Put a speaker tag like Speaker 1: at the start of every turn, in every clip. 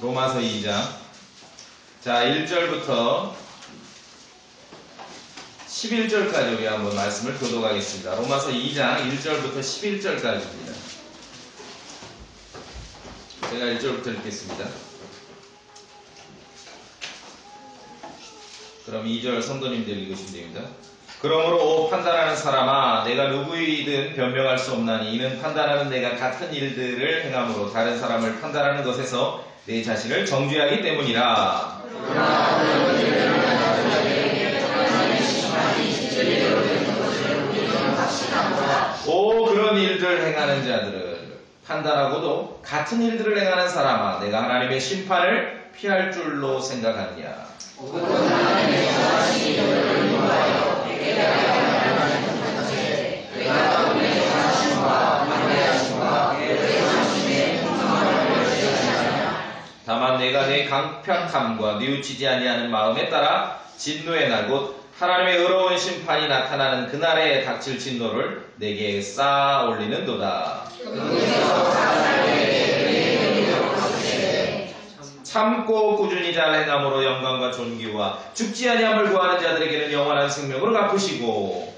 Speaker 1: 로마서 2장. 자, 1절부터 11절까지 우리 한번 말씀을 교독하겠습니다. 로마서 2장 1절부터 11절까지입니다. 제가 1절부터 읽겠습니다. 그럼 2절 성도님들 읽으시면 됩니다. 그러므로 판단하는 사람아, 내가 누구이든 변명할 수 없나니 이는 판단하는 내가 같은 일들을 행함으로 다른 사람을 판단하는 것에서 내 자신을 정죄하기 때문이라. 오, 그런 일들 행하는 자들을 판단하고도 같은 일들을 행하는 사람아, 내가 하나님의 심판을 피할 줄로 생각하느냐. 다만 내가 내 강팍함과 뉘우치지 아니하는 마음에 따라 진노의 날 곧 하나님의 의로운 심판이 나타나는 그날에 닥칠 진노를 내게 쌓아 올리는도다. 참고 꾸준히 잘 행함으로 영광과 존귀와 죽지 아니함을 구하는 자들에게는 영원한 생명으로 갚으시고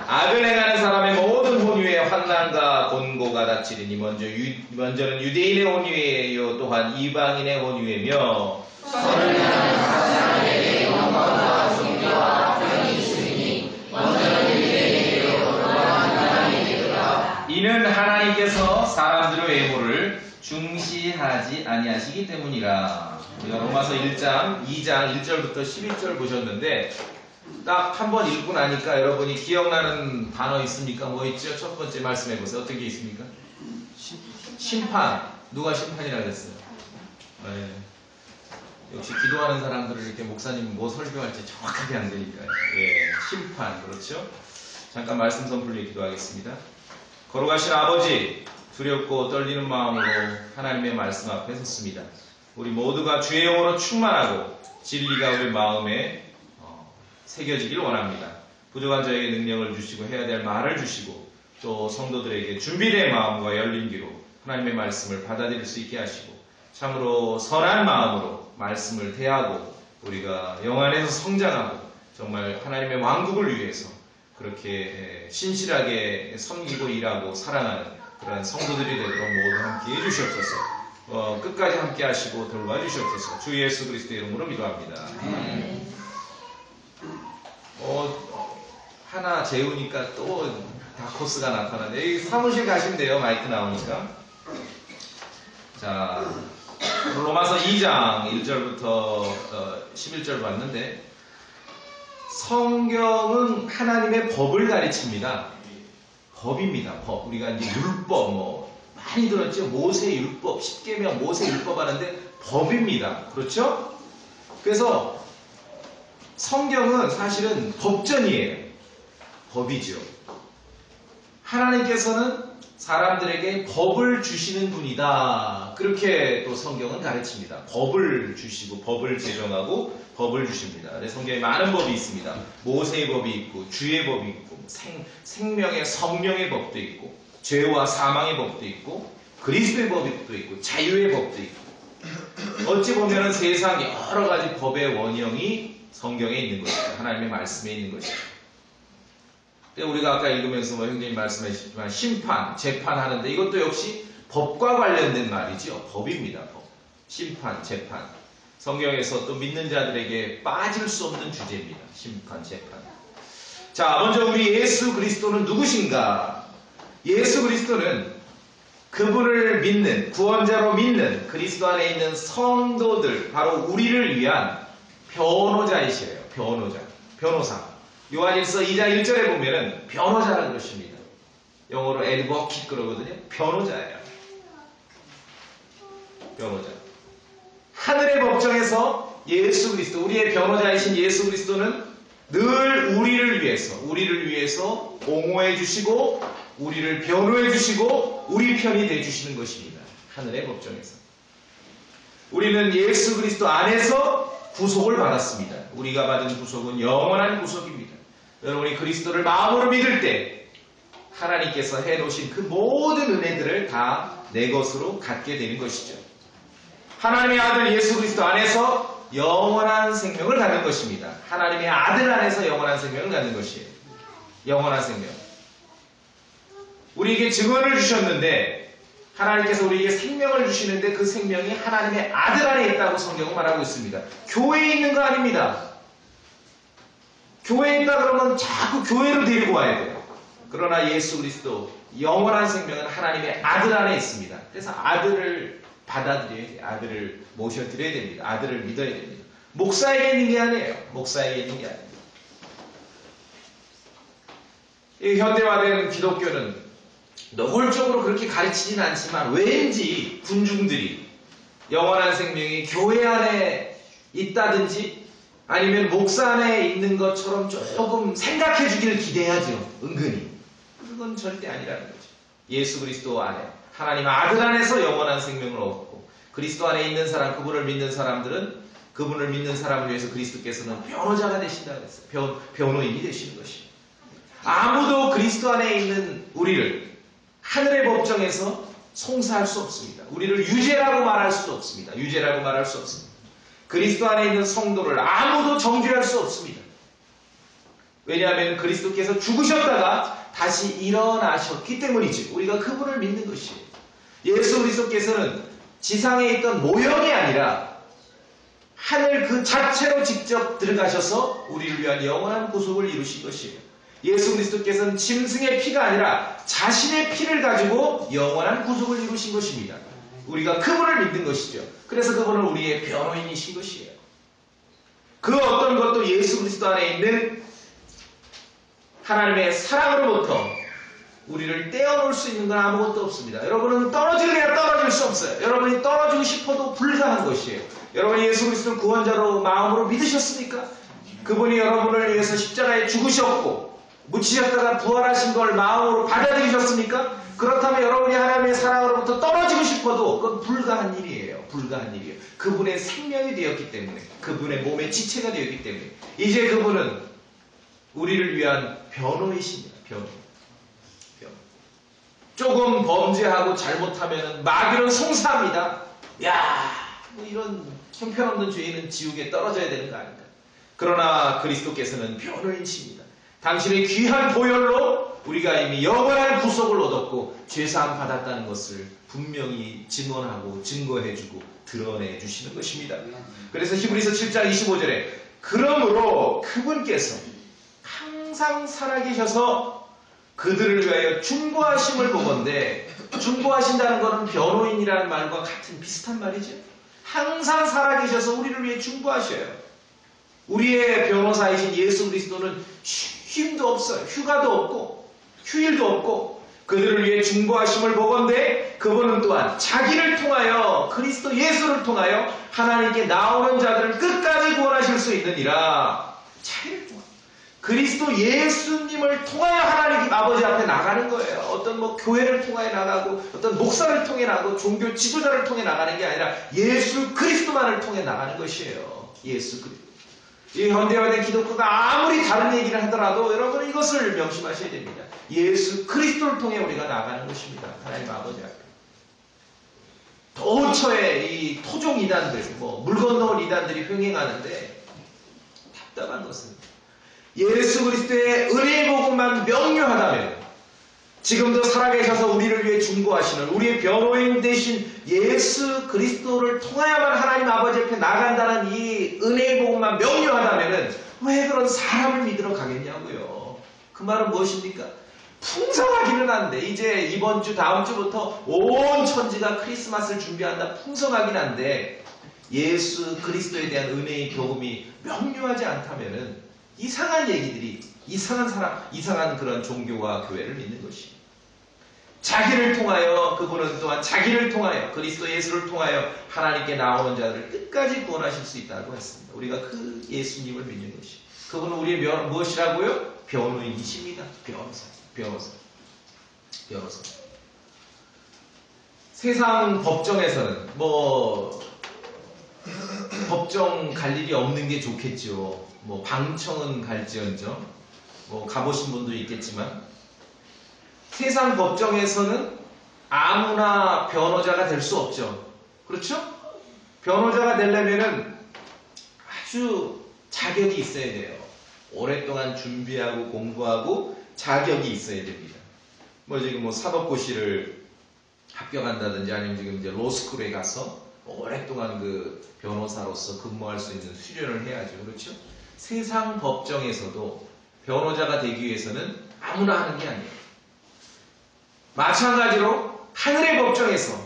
Speaker 1: 악을 행하는 사람의 모든 혼유에 환난과 곤고가 닥치리니 먼저는 유대인의 혼유예요 또한 이방인의 혼유이며 이는 하나님께서 사람들의 외모를 중시하지 아니하시기 때문이라. 우리가 로마서 1장 2장 1절부터 11절 보셨는데 딱 한 번 읽고 나니까 여러분이 기억나는 단어 있습니까? 뭐 있죠? 첫 번째 말씀해 보세요. 어떤 게 있습니까? 심판. 누가 심판이라고 했어요? 네. 역시 기도하는 사람들을 이렇게 목사님 뭐 설교할지 정확하게 안 되니까요. 예, 심판. 그렇죠? 잠깐 말씀 선풀로 기도하겠습니다. 거룩하신 아버지, 두렵고 떨리는 마음으로 하나님의 말씀 앞에 섰습니다. 우리 모두가 주의 영으로 충만하고 진리가 우리 마음에 새겨지길 원합니다. 부족한 자에게 능력을 주시고 해야 될 말을 주시고 또 성도들에게 준비된 마음과 열린 귀로 하나님의 말씀을 받아들일 수 있게 하시고 참으로 선한 마음으로 말씀을 대하고 우리가 영 안에서 성장하고 정말 하나님의 왕국을 위해서 그렇게 신실하게 섬기고 일하고 사랑하는 그런 성도들이 되도록 모두 함께 해주시옵소서. 끝까지 함께 하시고 돌봐주시옵소서. 주 예수 그리스도의 이름으로 기도합니다. 하나 재우니까 또 다코스가 나타나네. 여기 사무실 가시면 돼요. 마이크 나오니까. 자, 로마서 2장 1절부터 11절 봤는데 성경은 하나님의 법을 가르칩니다. 법입니다. 법. 우리가 이제 율법 많이 들었죠. 모세 율법, 십계명 모세 율법 하는데 법입니다. 그렇죠? 그래서 성경은 사실은 법전이에요. 법이죠. 하나님께서는 사람들에게 법을 주시는 분이다. 그렇게 또 성경은 가르칩니다. 법을 주시고 법을 제정하고 법을 주십니다. 성경에 많은 법이 있습니다. 모세의 법이 있고 주의 법이 있고 생명의 성령의 법도 있고 죄와 사망의 법도 있고 그리스도의 법도 있고 자유의 법도 있고 어찌 보면 세상 여러 가지 법의 원형이 성경에 있는 것이죠. 하나님의 말씀에 있는 것이죠. 우리가 아까 읽으면서 형제님 말씀하셨지만 심판, 재판하는데 이것도 역시 법과 관련된 말이죠. 법입니다. 법. 심판, 재판. 성경에서 또 믿는 자들에게 빠질 수 없는 주제입니다. 심판, 재판. 자, 먼저 우리 예수 그리스도는 누구신가? 예수 그리스도는 그분을 믿는, 구원자로 믿는 그리스도 안에 있는 성도들, 바로 우리를 위한 변호자이시래요. 변호사. 요한일서 2장 1절에 보면은 변호자라고 그러십니다. 영어로 advocate 그러거든요. 변호자예요. 변호자. 하늘의 법정에서 예수 그리스도, 우리의 변호자이신 예수 그리스도는 늘 우리를 위해서 옹호해 주시고 우리를 변호해 주시고 우리 편이 돼 주시는 것입니다. 하늘의 법정에서. 우리는 예수 그리스도 안에서 구속을 받았습니다. 우리가 받은 구속은 영원한 구속입니다. 여러분이 그리스도를 마음으로 믿을 때 하나님께서 해놓으신 그 모든 은혜들을 다 내 것으로 갖게 되는 것이죠. 하나님의 아들 예수 그리스도 안에서 영원한 생명을 갖는 것입니다. 하나님의 아들 안에서 영원한 생명을 갖는 것이에요. 영원한 생명. 우리에게 증언을 주셨는데 하나님께서 우리에게 생명을 주시는데 그 생명이 하나님의 아들 안에 있다고 성경은 말하고 있습니다. 교회에 있는 거 아닙니다. 교회에 있다 그러면 자꾸 교회로 데리고 와야 돼요. 그러나 예수 그리스도 영원한 생명은 하나님의 아들 안에 있습니다. 그래서 아들을 받아들여야 돼요. 아들을 모셔드려야 됩니다. 아들을 믿어야 됩니다. 목사에게 있는 게 아니에요. 목사에게 있는 게 아니에요. 이 현대화된 기독교는 노골적으로 그렇게 가르치진 않지만 왠지 군중들이 영원한 생명이 교회 안에 있다든지 아니면 목사 안에 있는 것처럼 조금 생각해 주기를 기대하죠. 은근히. 그건 절대 아니라는 거죠. 예수 그리스도 안에 하나님 아들 안에서 영원한 생명을 얻고 그리스도 안에 있는 사람, 그분을 믿는 사람들은 그분을 믿는 사람을 위해서 그리스도께서는 변호자가 되신다고 했어요. 변호인이 되시는 것이에요. 아무도 그리스도 안에 있는 우리를 하늘의 법정에서 송사할 수 없습니다. 우리를 유죄라고 말할 수도 없습니다. 유죄라고 말할 수 없습니다. 그리스도 안에 있는 성도를 아무도 정죄할 수 없습니다. 왜냐하면 그리스도께서 죽으셨다가 다시 일어나셨기 때문이죠. 우리가 그분을 믿는 것이에요. 예수 그리스도께서는 지상에 있던 모형이 아니라 하늘 그 자체로 직접 들어가셔서 우리를 위한 영원한 구속을 이루신 것이에요. 예수 그리스도께서는 짐승의 피가 아니라 자신의 피를 가지고 영원한 구속을 이루신 것입니다. 우리가 그분을 믿는 것이죠. 그래서 그분은 우리의 변호인이신 것이에요. 그 어떤 것도 예수 그리스도 안에 있는 하나님의 사랑으로부터 우리를 떼어놓을 수 있는 건 아무것도 없습니다. 여러분은 떨어지려야 떨어질 수 없어요. 여러분이 떨어지고 싶어도 불가한 것이에요. 여러분이 예수 그리스도를 구원자로 마음으로 믿으셨습니까? 그분이 여러분을 위해서 십자가에 죽으셨고 묻히셨다가 부활하신 걸 마음으로 받아들이셨습니까? 그렇다면 여러분이 하나님의 사랑으로부터 떨어지고 싶어도 그건 불가한 일이에요. 불가한 일이에요. 그분의 생명이 되었기 때문에, 그분의 몸의 지체가 되었기 때문에 이제 그분은 우리를 위한 변호이십니다. 변호. 조금 범죄하고 잘못하면 마귀는 송사합니다. 야, 뭐 이런 형편없는 죄인은 지옥에 떨어져야 되는 거 아닌가. 그러나 그리스도께서는 변호인이십니다. 당신의 귀한 보혈로 우리가 이미 영원한 구속을 얻었고 죄사함 받았다는 것을 분명히 증언하고 증거해주고 드러내 주시는 것입니다. 그래서 히브리서 7장 25절에 그러므로 그분께서 항상 살아계셔서 그들을 위하여 중보하심을 보건대, 중보하신다는 것은 변호인이라는 말과 같은 비슷한 말이죠. 항상 살아계셔서 우리를 위해 중보하셔요. 우리의 변호사이신 예수 그리스도는 쉼도 없어요. 휴가도 없고 휴일도 없고 그들을 위해 중보하심을 보건대 그분은 또한 자기를 통하여 그리스도 예수를 통하여 하나님께 나오는 자들을 끝까지 구원하실 수 있느니라. 자기를 통하여 그리스도 예수님을 통하여 하나님 아버지 앞에 나가는 거예요. 어떤 뭐 교회를 통하여 나가고 어떤 목사를 통해 나가고 종교 지도자를 통해 나가는 게 아니라 예수 그리스도만을 통해 나가는 것이에요. 예수 그리스도. 이 현대화된 기독교가 아무리 다른 얘기를 하더라도 여러분 이것을 명심하셔야 됩니다. 예수 그리스도를 통해 우리가 나가는 것입니다. 하나님 아버지 앞에. 도처에 이 토종 이단들, 물 건너온 이단들이 흥행하는데 답답한 것은 예수 그리스도의 은혜의 복음만 명료하다면 지금도 살아계셔서 우리를 위해 중보하시는 우리의 변호인 되신 예수 그리스도를 통하여만 하나님 아버지 앞에 나간다는 이 은혜의 복음만 명료하다면 왜 그런 사람을 믿으러 가겠냐고요. 그 말은 무엇입니까? 풍성하기는 한데 이제 이번 주 다음 주부터 온 천지가 크리스마스를 준비한다. 풍성하긴 한데 예수 그리스도에 대한 은혜의 복음이 명료하지 않다면은 이상한 얘기들이 이상한 사람, 이상한 그런 종교와 교회를 믿는 것이. 자기를 통하여 그분은 또한 자기를 통하여 그리스도 예수를 통하여 하나님께 나오는 자들을 끝까지 구원하실 수 있다고 했습니다. 우리가 그 예수님을 믿는 것이. 그분은 우리의 무엇이라고요? 변호인이십니다. 변호사. 세상 법정에서는 법정 갈 일이 없는 게 좋겠죠. 방청은 갈지언정 가보신 분도 있겠지만 세상 법정에서는 아무나 변호자가 될 수 없죠. 그렇죠? 변호자가 되려면은 아주 자격이 있어야 돼요. 오랫동안 준비하고 공부하고 자격이 있어야 됩니다. 지금 사법고시를 합격한다든지 아니면 지금 이제 로스쿨에 가서 오랫동안 그 변호사로서 근무할 수 있는 수련을 해야죠. 그렇죠? 세상 법정에서도 변호자가 되기 위해서는 아무나 하는 게 아니에요. 마찬가지로 하늘의 법정에서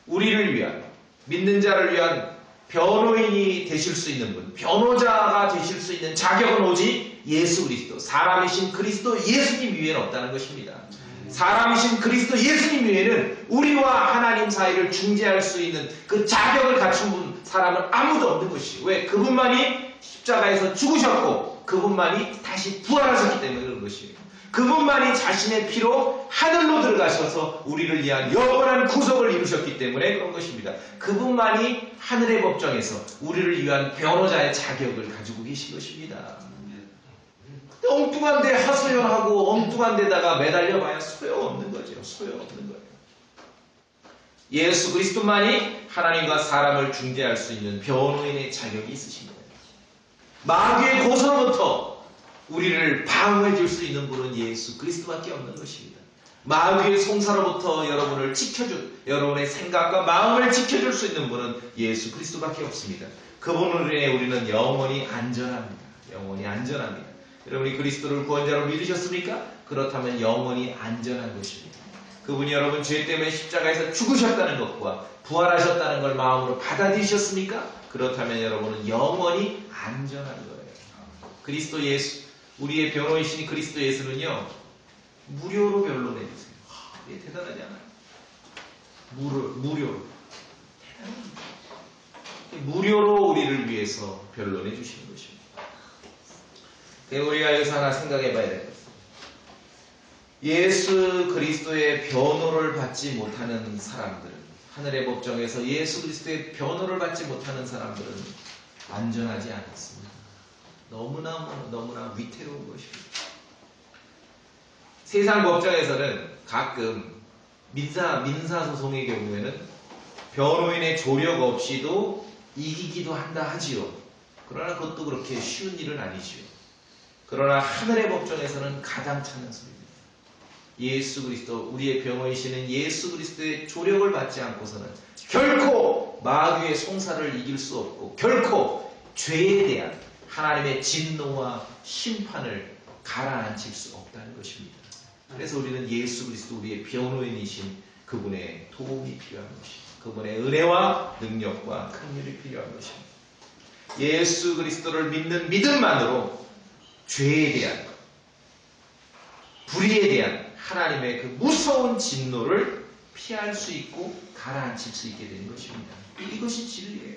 Speaker 1: 우리를 위한, 믿는 자를 위한 변호인이 되실 수 있는 분, 변호자가 되실 수 있는 자격은 오직 예수 그리스도, 사람이신 그리스도 예수님 위에는 없다는 것입니다. 사람이신 그리스도 예수님 위에는 우리와 하나님 사이를 중재할 수 있는 그 자격을 갖춘 사람은 아무도 없는 것이에요. 왜? 그분만이 십자가에서 죽으셨고 그분만이 다시 부활하셨기 때문에 그런 것이에요. 그분만이 자신의 피로 하늘로 들어가셔서 우리를 위한 영원한 구속을 이루셨기 때문에 그런 것입니다. 그분만이 하늘의 법정에서 우리를 위한 변호자의 자격을 가지고 계신 것입니다. 엉뚱한 데 하소연하고 엉뚱한 데다가 매달려봐야 소용없는 거죠. 소용없는 거예요. 예수 그리스도만이 하나님과 사람을 중재할 수 있는 변호인의 자격이 있으신 거예요. 마귀의 고소로부터 우리를 방어해 줄 수 있는 분은 예수 그리스도밖에 없는 것입니다. 마귀의 송사로부터 여러분을 지켜줄, 여러분의 생각과 마음을 지켜줄 수 있는 분은 예수 그리스도밖에 없습니다. 그분을 인해 우리는 영원히 안전합니다. 영원히 안전합니다. 여러분이 그리스도를 구원자로 믿으셨습니까? 그렇다면 영원히 안전한 것입니다. 그분이 여러분 죄 때문에 십자가에서 죽으셨다는 것과 부활하셨다는 걸 마음으로 받아들이셨습니까? 그렇다면 여러분은 영원히 안전한 거예요. 그리스도 예수, 우리의 변호이신 그리스도 예수는요, 무료로 변론해주세요. 이게 대단하지 않아요? 무료로. 대단합니다. 무료로 우리를 위해서 변론해 주시는 것입니다. 우리가 여기서 하나 생각해 봐야 될 것은 예수 그리스도의 변호를 받지 못하는 사람들은, 하늘의 법정에서 예수 그리스도의 변호를 받지 못하는 사람들은 안전하지 않습니다. 너무나 위태로운 것입니다. 세상 법정에서는 가끔 민사소송의 경우에는 변호인의 조력 없이도 이기기도 한다 하지요. 그러나 그것도 그렇게 쉬운 일은 아니지요. 그러나 하늘의 법정에서는 가장 찾는 소리입니다. 예수 그리스도, 우리의 변호이시는 예수 그리스도의 조력을 받지 않고서는 결코 마귀의 송사를 이길 수 없고 결코 죄에 대한 하나님의 진노와 심판을 가라앉힐 수 없다는 것입니다. 그래서 우리는 예수 그리스도, 우리의 변호인이신 그분의 도움이 필요한 것입니다. 그분의 은혜와 능력과 긍휼이 필요한 것입니다. 예수 그리스도를 믿는 믿음만으로 죄에 대한, 불의에 대한 하나님의 그 무서운 진노를 피할 수 있고 가라앉힐 수 있게 되는 것입니다. 이것이 진리예요.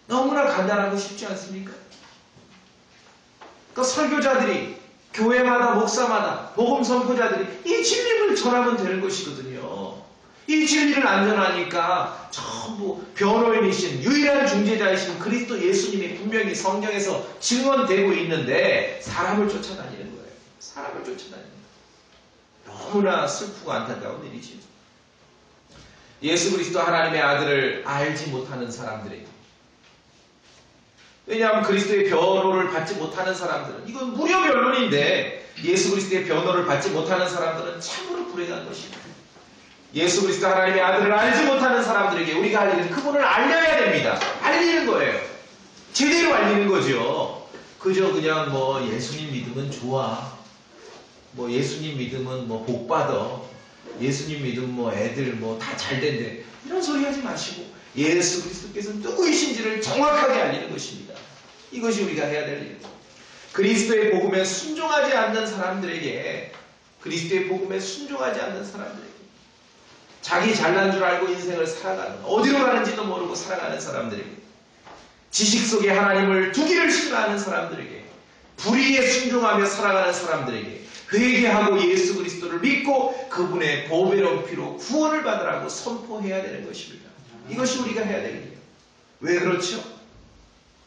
Speaker 1: 너무나 간단하고 쉽지 않습니까? 그러니까 설교자들이, 교회마다 목사마다, 복음 선포자들이 이 진리를 전하면 되는 것이거든요. 이 진리를 안 전하니까 전부 변호인이신 유일한 중재자이신 그리스도 예수님이 분명히 성경에서 증언되고 있는데 사람을 쫓아다니는 거예요. 사람을 쫓아다니는 거예요. 너무나 슬프고 안타까운 일이죠. 예수 그리스도 하나님의 아들을 알지 못하는 사람들에게, 왜냐하면 그리스도의 변호를 받지 못하는 사람들은, 이건 무료 변론인데 예수 그리스도의 변호를 받지 못하는 사람들은 참으로 불행한 것입니다. 예수 그리스도 하나님의 아들을 알지 못하는 사람들에게 우리가 할 일은 그분을 알려야 됩니다. 알리는 거예요. 제대로 알리는 거죠. 그저 그냥 예수님 믿으면 좋아, 예수님 믿으면 복 받아, 예수님 믿으면 애들 다 잘 된대, 이런 소리 하지 마시고 예수 그리스도께서 누구이신지를 정확하게 알리는 것입니다. 이것이 우리가 해야 될 일입니다. 그리스도의 복음에 순종하지 않는 사람들에게, 그리스도의 복음에 순종하지 않는 사람들에게, 자기 잘난 줄 알고 인생을 살아가는, 어디로 가는지도 모르고 살아가는 사람들에게, 지식 속에 하나님을 두기를 싫어하는 사람들에게, 불의에 순종하며 살아가는 사람들에게 회개하고 예수 그리스도를 믿고 그분의 보배로운 피로 구원을 받으라고 선포해야 되는 것입니다. 이것이 우리가 해야 될 일이에요. 왜 그렇죠?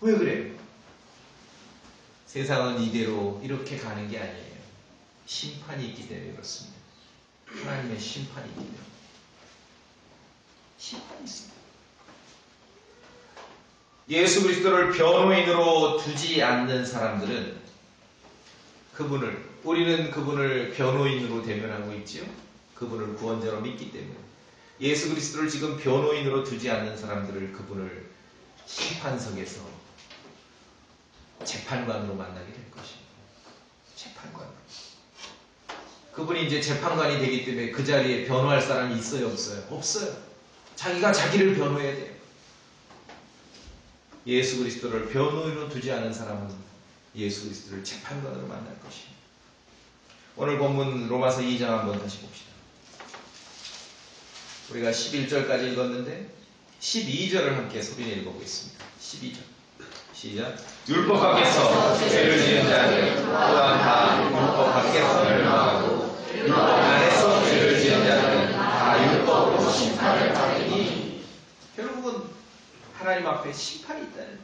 Speaker 1: 왜 그래요? 세상은 이대로 이렇게 가는 게 아니에요. 심판이 있기 때문에 그렇습니다. 하나님의 심판이 있기 때문에. 심판이 있습니다. 예수 그리스도를 변호인으로 두지 않는 사람들은 우리는 그분을 변호인으로 대면하고 있지요. 그분을 구원자로 믿기 때문에. 예수 그리스도를 지금 변호인으로 두지 않는 사람들을 그분을 심판석에서 재판관으로 만나게 될 것입니다. 재판관. 그분이 이제 재판관이 되기 때문에 그 자리에 변호할 사람이 있어요, 없어요? 없어요. 자기가 자기를 변호해야 돼요. 예수 그리스도를 변호인으로 두지 않은 사람은 예수 그리스도를 재판관으로 만날 것입니다. 오늘 본문 로마서 2장 한번 다시 봅시다. 우리가 11절까지 읽었는데 12절을 함께 소리내 읽어보겠습니다. 12절 시작. 율법 밖에서 죄를 지은 자들 또한 다 율법 밖에서 멸망하고 율법 안에서 죄를 지은 자들은 다 율법으로 심판을 받으니. 결국은 하나님 앞에 심판이 있다는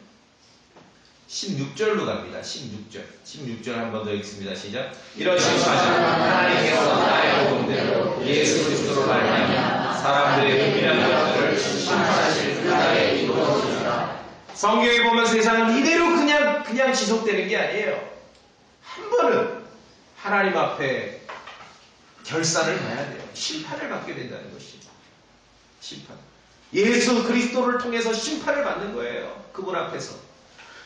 Speaker 1: 16절로 갑니다. 16절 한 번 더 읽습니다. 시작. 이런 심판은 하나님께서 나의 복음대로 예수 그리스도로 말미암아 사람들의 은밀한 것들을 심판하실 그날에 이루어지리라. 성경에 보면 세상은 이대로 그냥 지속되는 게 아니에요. 한 번은 하나님 앞에 결산을 봐야 돼요. 심판을 받게 된다는 것이죠. 심판. 예수 그리스도를 통해서 심판을 받는 거예요. 그분 앞에서.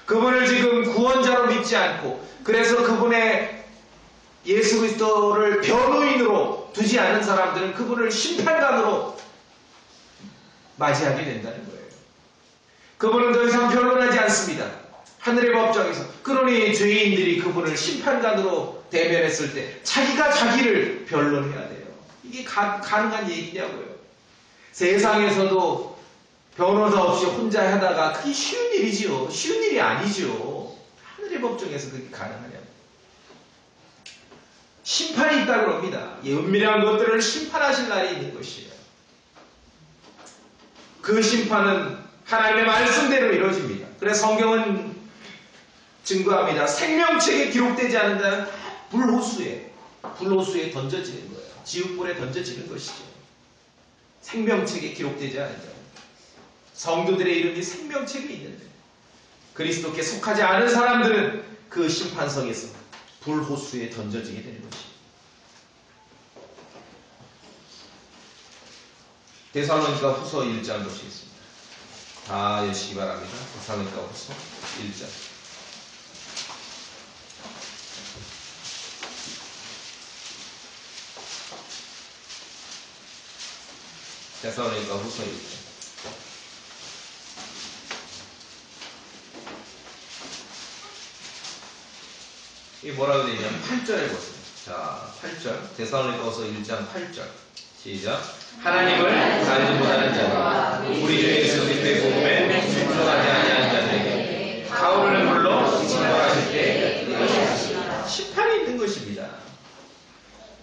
Speaker 1: 그분을 지금 구원자로 믿지 않고, 그래서 그분의 예수 그리스도를 변호인으로 두지 않은 사람들은 그분을 심판관으로 맞이하게 된다는 거예요. 그분은 더 이상 변론하지 않습니다. 하늘의 법정에서. 그러니 죄인들이 그분을 심판관으로 대면했을 때 자기가 자기를 변론해야 돼요. 이게 가능한 얘기냐고요. 세상에서도 변호사 없이 혼자 하다가 그게 쉬운 일이지요. 쉬운 일이 아니죠. 하늘의 법정에서 그게 가능하냐. 심판이 있다고 합니다. 이 은밀한 것들을 심판하실 날이 있는 것이에요. 그 심판은 하나님의 말씀대로 이루어집니다. 그래서 성경은 증거합니다. 생명책에 기록되지 않은 자는 불호수에 던져지는 거예요. 지옥불에 던져지는 것이죠. 생명책에 기록되지 않은 자. 성도들의 이름이 생명책에 있는데 그리스도께 속하지 않은 사람들은 그 심판석에서 불호수에 던져지게 되는 것입니다. 데살로니가 후서 1장 보시겠습니다. 다 여시기 바랍니다. 데살로니가 후서 1장. 데살로니가 후서 1장. 이 뭐라고 되어 있냐면 8절에 보세요. 자, 8절. 데살로니가서 1장 8절. 시작. 하나님을 알지 못하는 자들, 우리 주 예수 그리스도의 복음에 순종하지 아니하는 자들에게 가오르는 불로 징벌하실 때 심판이 있는 것입니다.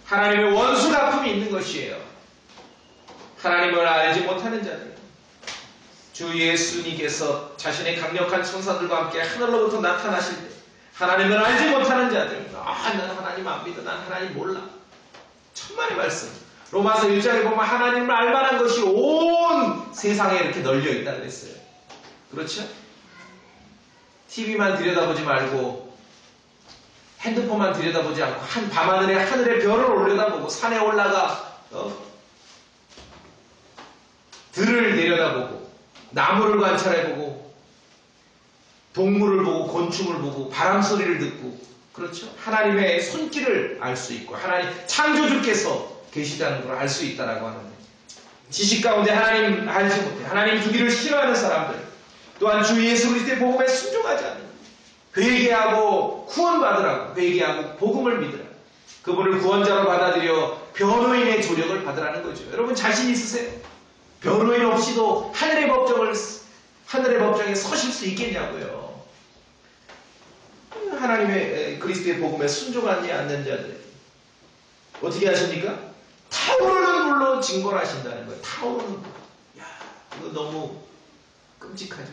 Speaker 1: 하나님의 원수 갚음이 있는 것이에요. 하나님을 알지 못하는 자들. 주 예수님께서 자신의 강력한 천사들과 함께 하늘로부터 나타나실 때 하나님을 알지 못하는 자들. 나는 하나님 안 믿어. 난 하나님 몰라. 천만의 말씀. 로마서 1장에 보면 하나님을 알만한 것이 온 세상에 이렇게 널려 있다고 했어요. 그렇죠? TV만 들여다보지 말고 핸드폰만 들여다보지 않고 한 밤하늘에 하늘의 별을 올려다보고 산에 올라가 들을 내려다보고 나무를 관찰해보고 동물을 보고 곤충을 보고 바람 소리를 듣고 그렇죠? 하나님의 손길을 알 수 있고 하나님 창조주께서 계시다는 걸 알 수 있다라고 하는데 지식 가운데 하나님 알지 못해 하나님 주기를 싫어하는 사람들 또한 주 예수 그리스도의 복음에 순종하지 않는 회개하고 구원받으라고 회개하고 복음을 믿으라 그분을 구원자로 받아들여 변호인의 조력을 받으라는 거죠. 여러분 자신 있으세요? 변호인 없이도 하늘의 법정에 서실 수 있겠냐고요. 하나님의 그리스도의 복음에 순종하지 않는 자들 어떻게 하십니까? 타오르는 불로 징벌하신다는 거예요. 타오르는 불. 야, 이거 너무 끔찍하죠.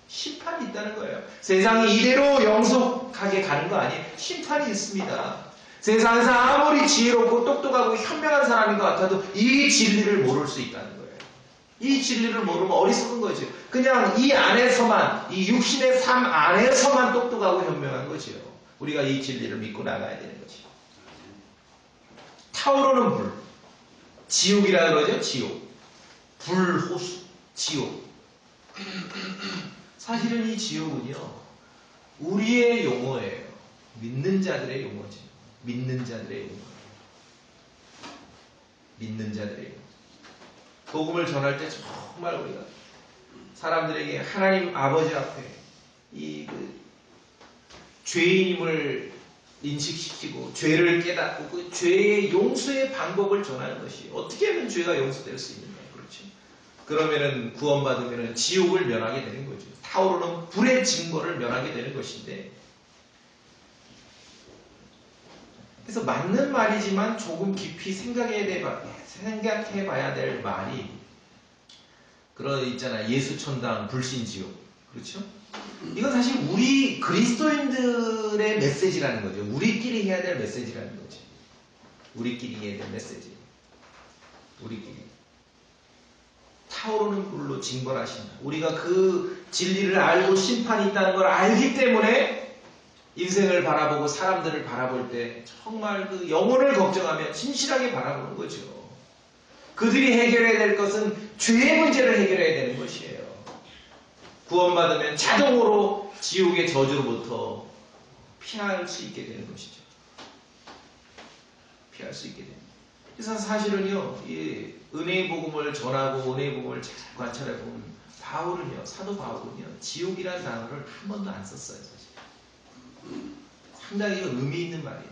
Speaker 1: 심판이 있다는 거예요. 세상이 이대로 영속하게 가는 거 아니에요. 심판이 있습니다. 세상에서 아무리 지혜롭고 똑똑하고 현명한 사람인 것 같아도 이 진리를 모를 수 있다는 거예요. 이 진리를 모르면 어리석은 거죠. 그냥 이 안에서만, 이 육신의 삶 안에서만 똑똑하고 현명한 거죠. 우리가 이 진리를 믿고 나가야 되는 거죠. 타오르는 불, 지옥이라 그러죠. 지옥, 불호수, 지옥. 사실은 이 지옥은요, 우리의 용어예요. 믿는 자들의 용어죠. 믿는 자들의 용어. 믿는 자들의 용어. 복음을 전할 때 정말 우리가 사람들에게 하나님 아버지 앞에 죄인임을 인식시키고 죄를 깨닫고 그 죄의 용서의 방법을 전하는 것이 어떻게 하면 죄가 용서될 수 있는가. 그렇죠. 그러면은 구원받으면은 지옥을 면하게 되는 거죠. 타오르는 불의 징벌을 면하게 되는 것인데, 그래서 맞는 말이지만 조금 깊이 생각해봐야 될 말이, 있잖아요. 예수천당 불신지옥. 그렇죠? 이건 사실 우리 그리스도인들의 메시지라는 거죠. 우리끼리 해야 될 메시지라는 거죠. 우리끼리 해야 될 메시지. 우리끼리. 타오르는 불로 징벌하신다. 우리가 그 진리를 알고 심판이 있다는 걸 알기 때문에 인생을 바라보고 사람들을 바라볼 때 정말 그 영혼을 걱정하며 진실하게 바라보는 거죠. 그들이 해결해야 될 것은 죄의 문제를 해결해야 되는 것이에요. 구원받으면 자동으로 지옥의 저주로부터 피할 수 있게 되는 것이죠. 피할 수 있게 됩니다. 그래서 사실은요, 이 은혜의 복음을 전하고 은혜의 복음을 잘 관찰해보면 바울은요, 사도 바울은요, 지옥이라는 단어를 한 번도 안 썼어요. 사실. 상당히 의미 있는 말이에요.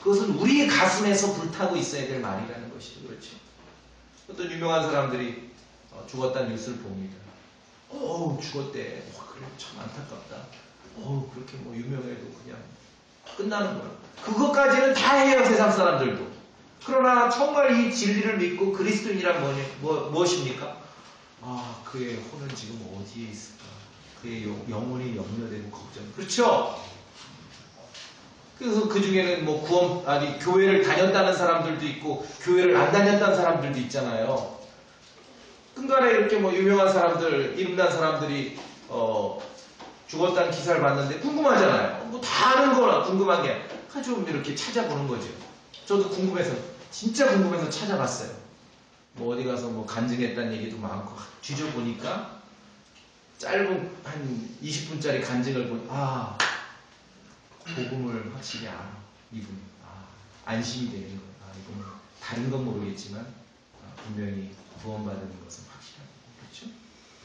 Speaker 1: 그것은 우리의 가슴에서 불타고 있어야 될 말이라는 것이죠. 그렇죠? 어떤 유명한 사람들이 죽었다는 뉴스를 봅니다. 죽었대. 그래, 참 안타깝다. 그렇게 유명해도 그냥 끝나는 거야. 그것까지는 다 해요, 세상 사람들도. 그러나 정말 이 진리를 믿고 그리스도인이란 무엇입니까? 그의 혼은 지금 어디에 있을까? 그의 영혼이 염려되고 걱정. 그렇죠? 그래서 그 중에는 교회를 다녔다는 사람들도 있고, 교회를 안 다녔다는 사람들도 있잖아요. 끈간에 이렇게 유명한 사람들, 이름난 사람들이, 죽었다는 기사를 봤는데 궁금하잖아요. 다 아는 거라 궁금한 게. 좀 이렇게 찾아보는 거죠. 저도 진짜 궁금해서 찾아봤어요. 어디 가서 간증했다는 얘기도 많고, 뒤져보니까, 짧은 한 20분짜리 간증을 보니, 복음을 확실히 알아. 이분이. 안심이 되는 거예요. 이분은 다른 건 모르겠지만, 분명히 구원받은 것은 확실하다. 그렇죠?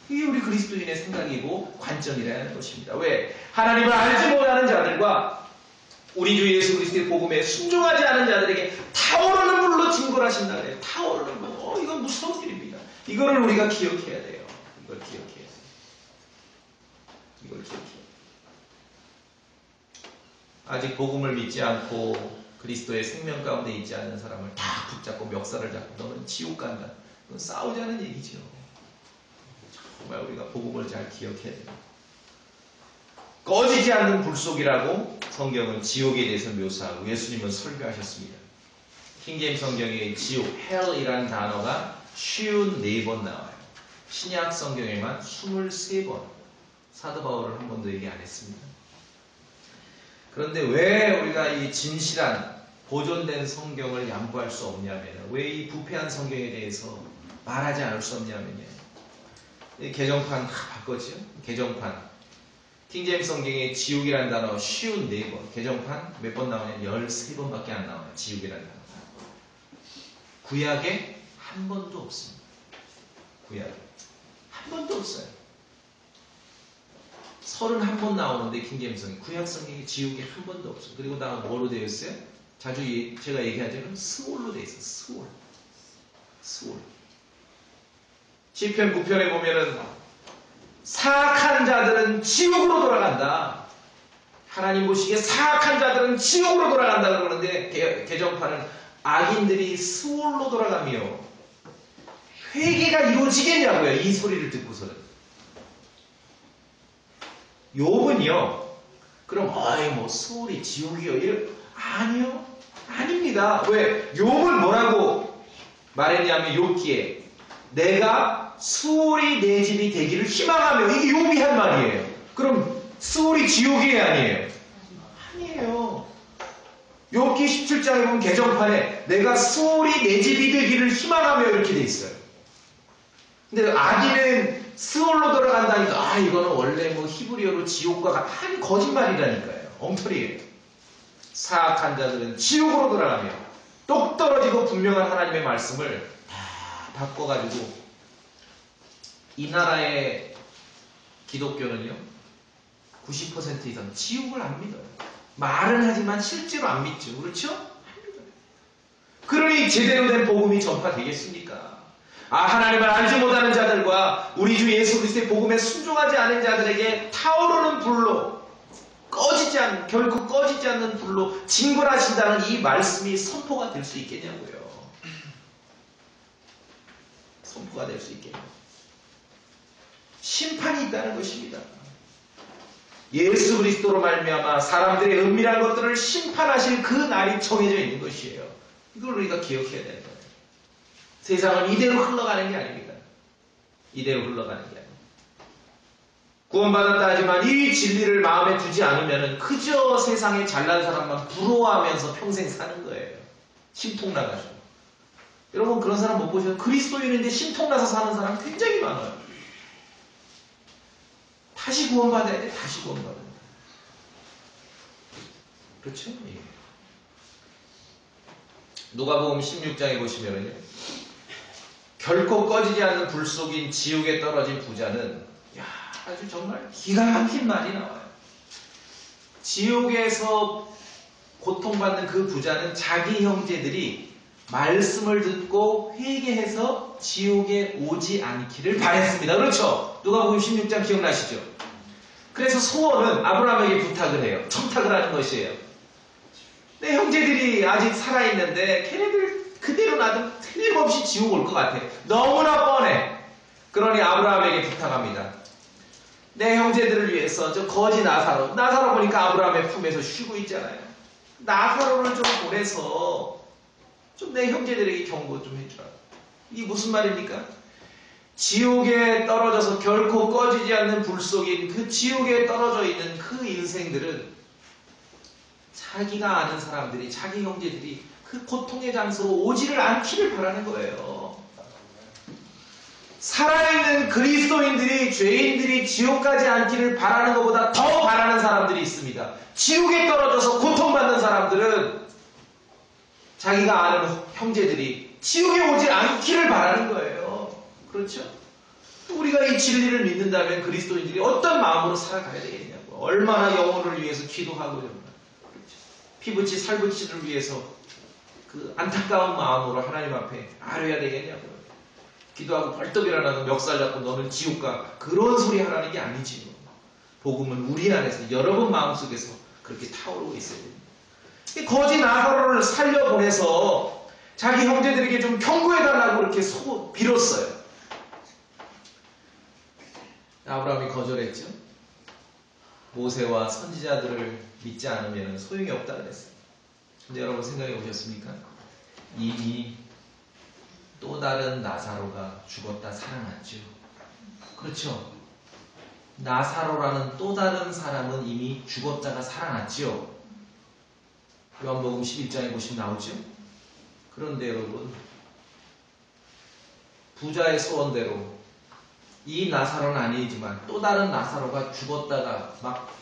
Speaker 1: 이게 우리 그리스도인의 생각이고 관점이라는 것입니다. 왜? 하나님을 알지 못하는 자들과 우리 주 예수 그리스도의 복음에 순종하지 않은 자들에게 타오르는 불로 징벌하신다 그래요. 타오르는 불. 이건 무서운 일입니다. 이거를 우리가 기억해야 돼요. 이걸 기억해야 돼요. 이걸 기억해야 돼요. 아직 복음을 믿지 않고 그리스도의 생명 가운데 있지 않는 사람을 다 붙잡고 멱살을 잡고 너는 지옥 간다. 그건 싸우자는 얘기죠. 정말 우리가 복음을 잘 기억해야 됩니다. 꺼지지 않는 불 속이라고 성경은 지옥에 대해서 묘사하고 예수님은 설교하셨습니다. 킹제임스 성경에 지옥, hell이라는 단어가 54번 나와요. 신약 성경에만 23번. 사도 바울은 한 번도 얘기 안 했습니다. 그런데 왜 우리가 이 진실한 보존된 성경을 양보할 수 없냐면, 왜 이 부패한 성경에 대해서 말하지 않을 수 없냐면요. 개정판 바꿨죠? 개정판. 킹제임스 성경에 지옥이라는 단어 54번. 개정판 몇 번 나오냐? 13번밖에 안 나와요. 지옥이라는 단어. 구약에 한 번도 없습니다. 구약에 한 번도 없어요. 31번 나오는데 킹제임스 성경, 구약 성경에 지옥이 한 번도 없어요. 그리고 다 뭐로 되어 있어요? 자주 제가 얘기하자면 스올로 되어 있어요. 스올. 시편 9편에 보면은 사악한 자들은 지옥으로 돌아간다. 하나님 보시기에 사악한 자들은 지옥으로 돌아간다 그러는데 개정판은 악인들이 스올로 돌아가며, 회개가 이루어지겠냐고요. 이 소리를 듣고서는. 욥은요. 그럼 어이 뭐 수월이 지옥이요. 아니요. 아닙니다. 왜? 욥은 뭐라고 말했냐면 욥기에 내가 수월이 내 집이 되기를 희망하며 이게 욥이 한 말이에요. 그럼 수월이 지옥이 아니에요? 아니에요. 욥기 17장에 보면 개정판에 내가 수월이 내 집이 되기를 희망하며 이렇게 돼 있어요. 근데 아기는 스올로 돌아간다니까 이거는 원래 뭐 히브리어로 지옥과 아니 거짓말이라니까요. 엉터리예요. 사악한 자들은 지옥으로 돌아가며 똑 떨어지고 분명한 하나님의 말씀을 다 바꿔가지고 이 나라의 기독교는요 90% 이상 지옥을 안 믿어요. 말은 하지만 실제로 안 믿죠. 그렇죠? 안 믿어요. 그러니 제대로 된 복음이 전파되겠습니까? 하나님을 알지 못하는 자들과 우리 주 예수 그리스도의 복음에 순종하지 않은 자들에게 타오르는 불로 결코 꺼지지 않는 불로 징벌하신다는 이 말씀이 선포가 될 수 있겠냐고요. 선포가 될 수 있겠냐고. 심판이 있다는 것입니다. 예수 그리스도로 말미암아 사람들의 은밀한 것들을 심판하실 그 날이 정해져 있는 것이에요. 이걸 우리가 기억해야 되는 거예요. 세상은 이대로 흘러가는 게 아닙니다. 이대로 흘러가는 게 아닙니다. 구원받았다 하지만 이 진리를 마음에 두지 않으면 그저 세상에 잘난 사람만 부러워하면서 평생 사는 거예요. 심통나가지고. 여러분 그런 사람 못 보셔요? 그리스도인인데 심통나서 사는 사람 굉장히 많아요. 다시 구원받아야 돼. 다시 구원받아야 돼. 그렇죠? 예. 누가복음 16장에 보시면은요. 결코 꺼지지 않는 불 속인 지옥에 떨어진 부자는 아주 정말 기가 막힌 말이 나와요. 지옥에서 고통받는 그 부자는 자기 형제들이 말씀을 듣고 회개해서 지옥에 오지 않기를 바랬습니다. 그렇죠? 누가복음 16장 기억나시죠? 그래서 소원은 아브라함에게 부탁을 해요. 청탁을 하는 것이에요. 내 형제들이 아직 살아있는데 걔네들 그대로 놔두면 틀림없이 지옥 올 것 같아. 너무나 뻔해. 그러니 아브라함에게 부탁합니다. 내 형제들을 위해서 저 거지 나사로 보니까 아브라함의 품에서 쉬고 있잖아요. 나사로를 좀 보내서 좀 내 형제들에게 경고 좀 해주라. 이게 무슨 말입니까? 지옥에 떨어져서 결코 꺼지지 않는 불 속인 그 지옥에 떨어져 있는 그 인생들은 자기가 아는 사람들이, 자기 형제들이 그 고통의 장소로 오지를 않기를 바라는 거예요. 살아있는 그리스도인들이, 죄인들이 지옥 가지 않기를 바라는 것보다 더 바라는 사람들이 있습니다. 지옥에 떨어져서 고통받는 사람들은 자기가 아는 형제들이 지옥에 오지 않기를 바라는 거예요. 그렇죠? 우리가 이 진리를 믿는다면 그리스도인들이 어떤 마음으로 살아가야 되겠냐고. 얼마나 영혼을 위해서 기도하고 정말. 그렇죠? 피부치 살부치를 위해서 그 안타까운 마음으로 하나님 앞에 아뢰야 되겠냐고요. 기도하고 벌떡 일어나서 멱살 잡고 너는 지옥 가. 그런 소리 하라는 게 아니지요. 복음은 우리 안에서 여러분 마음속에서 그렇게 타오르고 있어야 됩니다. 거지 나사로를 살려보내서 자기 형제들에게 좀 경고해달라고 이렇게 빌었어요. 아브라함이 거절했죠. 모세와 선지자들을 믿지 않으면 소용이 없다 그랬어요. 근데 여러분 생각해 보셨습니까? 이미 또 다른 나사로가 죽었다 살아났죠. 그렇죠? 나사로라는 또 다른 사람은 이미 죽었다가 살아났죠. 요한복음 11장에 보시면 나오죠. 그런데 여러분 부자의 소원대로 이 나사로는 아니지만 또 다른 나사로가 죽었다가 막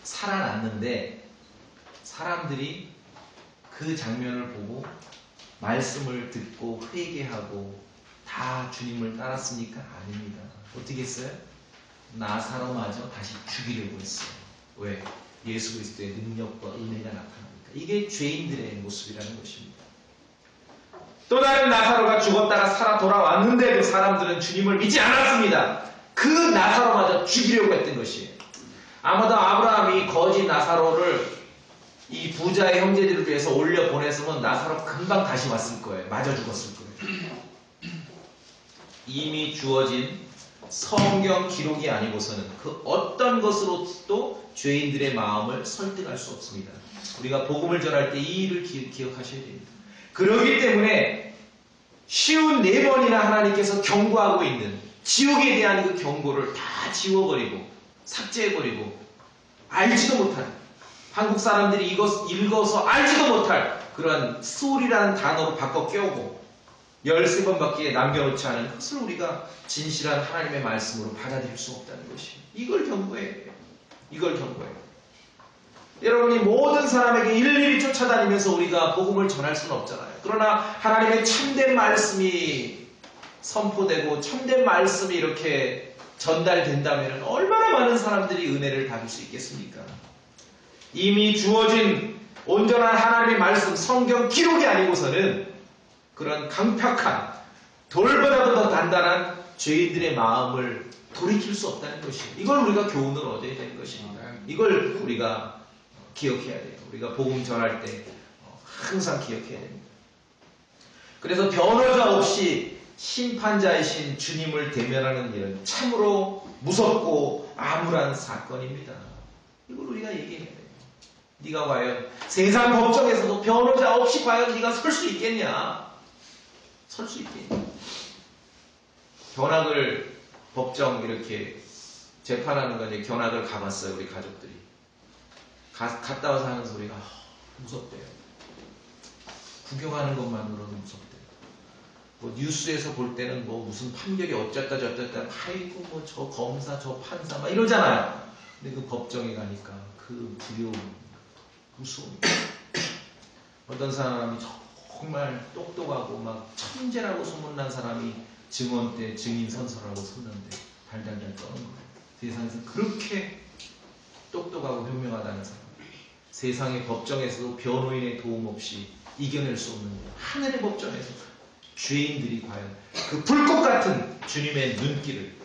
Speaker 1: 살아났는데 사람들이 그 장면을 보고 말씀을 듣고 회개하고 다 주님을 따랐습니까? 아닙니다. 어떻게 했어요? 나사로마저 다시 죽이려고 했어요. 왜? 예수 그리스도의 능력과 은혜가 나타나니까. 이게 죄인들의 모습이라는 것입니다. 또 다른 나사로가 죽었다가 살아 돌아왔는데도 사람들은 주님을 믿지 않았습니다. 그 나사로마저 죽이려고 했던 것이에요. 아마도 아브라함이 거지 나사로를 이 부자의 형제들을 위해서 올려 보냈으면 나사로 금방 다시 왔을 거예요. 맞아 죽었을 거예요. 이미 주어진 성경 기록이 아니고서는 그 어떤 것으로도 죄인들의 마음을 설득할 수 없습니다. 우리가 복음을 전할 때 이 일을 기억하셔야 됩니다. 그렇기 때문에 쉬운 4번이나 하나님께서 경고하고 있는 지옥에 대한 그 경고를 다 지워버리고 삭제해버리고 알지도 못한, 한국 사람들이 이것 읽어서 알지도 못할 그러한 소리라는 단어로 바꿔 끼우고 13번밖에 남겨놓지 않은 것을 우리가 진실한 하나님의 말씀으로 받아들일 수 없다는 것이, 이걸 경고해야 돼요. 이걸 경고해요. 여러분이 모든 사람에게 일일이 쫓아다니면서 우리가 복음을 전할 수는 없잖아요. 그러나 하나님의 참된 말씀이 선포되고 참된 말씀이 이렇게 전달된다면 얼마나 많은 사람들이 은혜를 받을 수 있겠습니까? 이미 주어진 온전한 하나님의 말씀, 성경 기록이 아니고서는 그런 강팍한, 돌보다도 더 단단한 죄인들의 마음을 돌이킬 수 없다는 것이에요. 이걸 우리가 교훈을 얻어야 되는 것입니다. 이걸 우리가 기억해야 돼요. 우리가 복음 전할 때 항상 기억해야 됩니다. 그래서 변호자 없이 심판자이신 주님을 대면하는 일은 참으로 무섭고 암울한 사건입니다. 이걸 우리가 얘기해야 돼요. 네가 과연 세상 법정에서도 변호자 없이 과연 네가 설 수 있겠냐? 설 수 있겠냐? 견학을 법정 이렇게 재판하는 거 이제 견학을 가봤어요. 우리 가족들이 갔다 와서 하는 소리가 무섭대요. 구경하는 것만으로도 무섭대요. 뭐 뉴스에서 볼 때는 뭐 무슨 판결이 어쨌다 저쨌다, 아이고 뭐 저 검사 저 판사 막 이러잖아요. 근데 그 법정에 가니까 그 두려움, 무서움. 어떤 사람이 정말 똑똑하고 막 천재라고 소문난 사람이 증언 때 증인 선서라고 섰는데 달달달 떠는 거예요. 세상에서 그렇게 똑똑하고 현명하다는 사람, 세상의 법정에서도 변호인의 도움 없이 이겨낼 수 없는 하늘의 법정에서 죄인들이 과연 그 불꽃 같은 주님의 눈길을,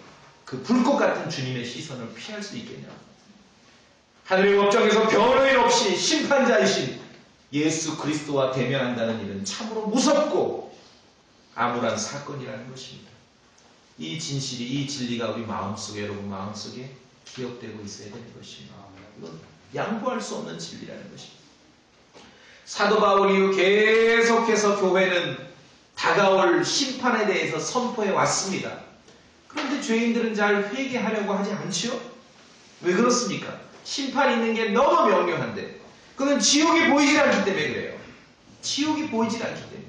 Speaker 1: 그 불꽃 같은 주님의 시선을 피할 수 있겠냐? 하늘의 법정에서 변호인 없이 심판자이신 예수 그리스도와 대면한다는 일은 참으로 무섭고 암울한 사건이라는 것입니다. 이 진실이, 이 진리가 우리 마음속에, 여러분 마음속에 기억되고 있어야 되는 것입니다. 이건 양보할 수 없는 진리라는 것입니다. 사도 바울 이후 계속해서 교회는 다가올 심판에 대해서 선포해 왔습니다. 그런데 죄인들은 잘 회개하려고 하지 않지요? 왜 그렇습니까? 심판이 있는 게 너무 명료한데, 그건 지옥이 보이질 않기 때문에 그래요. 지옥이 보이질 않기 때문에.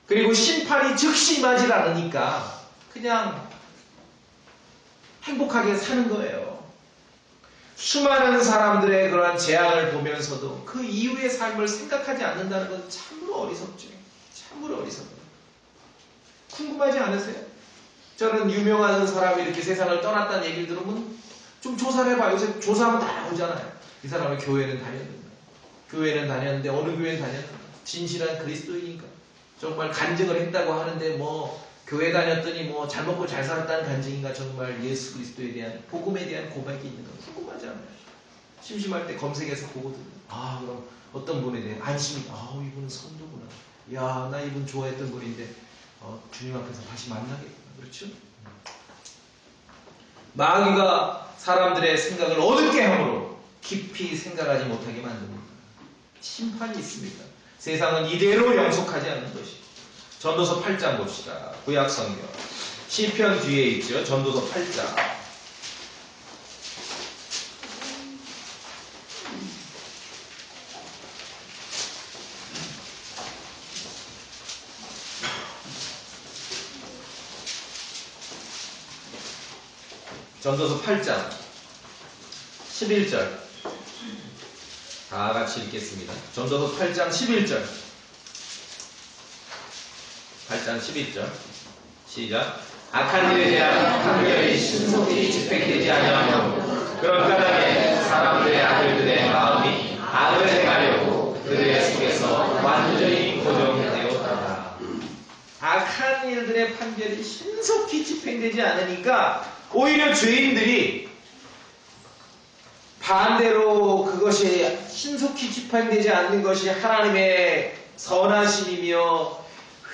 Speaker 1: 그리고 심판이 즉시 임하질 않으니까 그냥 행복하게 사는 거예요. 수많은 사람들의 그러한 재앙을 보면서도 그 이후의 삶을 생각하지 않는다는 건 참으로 어리석죠. 참으로 어리석어요. 궁금하지 않으세요? 저는 유명한 사람이 이렇게 세상을 떠났다는 얘기를 들으면 좀 조사를 해봐요. 요새 조사하면 다 나오잖아요. 이 사람은 교회는 다녔는가? 교회는 다녔는데 어느 교회는 다녔는가? 진실한 그리스도인인가? 정말 간증을 했다고 하는데 뭐 교회 다녔더니 뭐 잘 먹고 잘 살았다는 간증인가? 정말 예수 그리스도에 대한, 복음에 대한 고백이 있는가? 궁금하지 않아요? 심심할 때 검색해서 보거든요. 아, 그럼 어떤 분에 대해 안심이, 아, 이분은 선도구나. 야, 나 이분 좋아했던 분인데 주님 앞에서 다시 만나겠구나. 그렇죠? 마귀가 사람들의 생각을 어둡게 함으로 깊이 생각하지 못하게 만듭니다. 심판이 있습니다. 세상은 이대로 영속하지 않는 것이. 전도서 8장 봅시다. 구약 성경. 시편 뒤에 있죠. 전도서 8장. 전도서 8장 11절 다 같이 읽겠습니다. 전도서 8장 11절 8장 11절 시작. 악한 일에 대한 판결이 신속히 집행되지 아니하며 그런 까닭에 사람들의 아들들의 마음이 악을 행하려고 그들의 속에서 완전히 고정되었다. 악한 일들의 판결이 신속히 집행되지 않으니까 오히려 죄인들이 반대로 그것이 신속히 집행되지 않는 것이 하나님의 선하심이며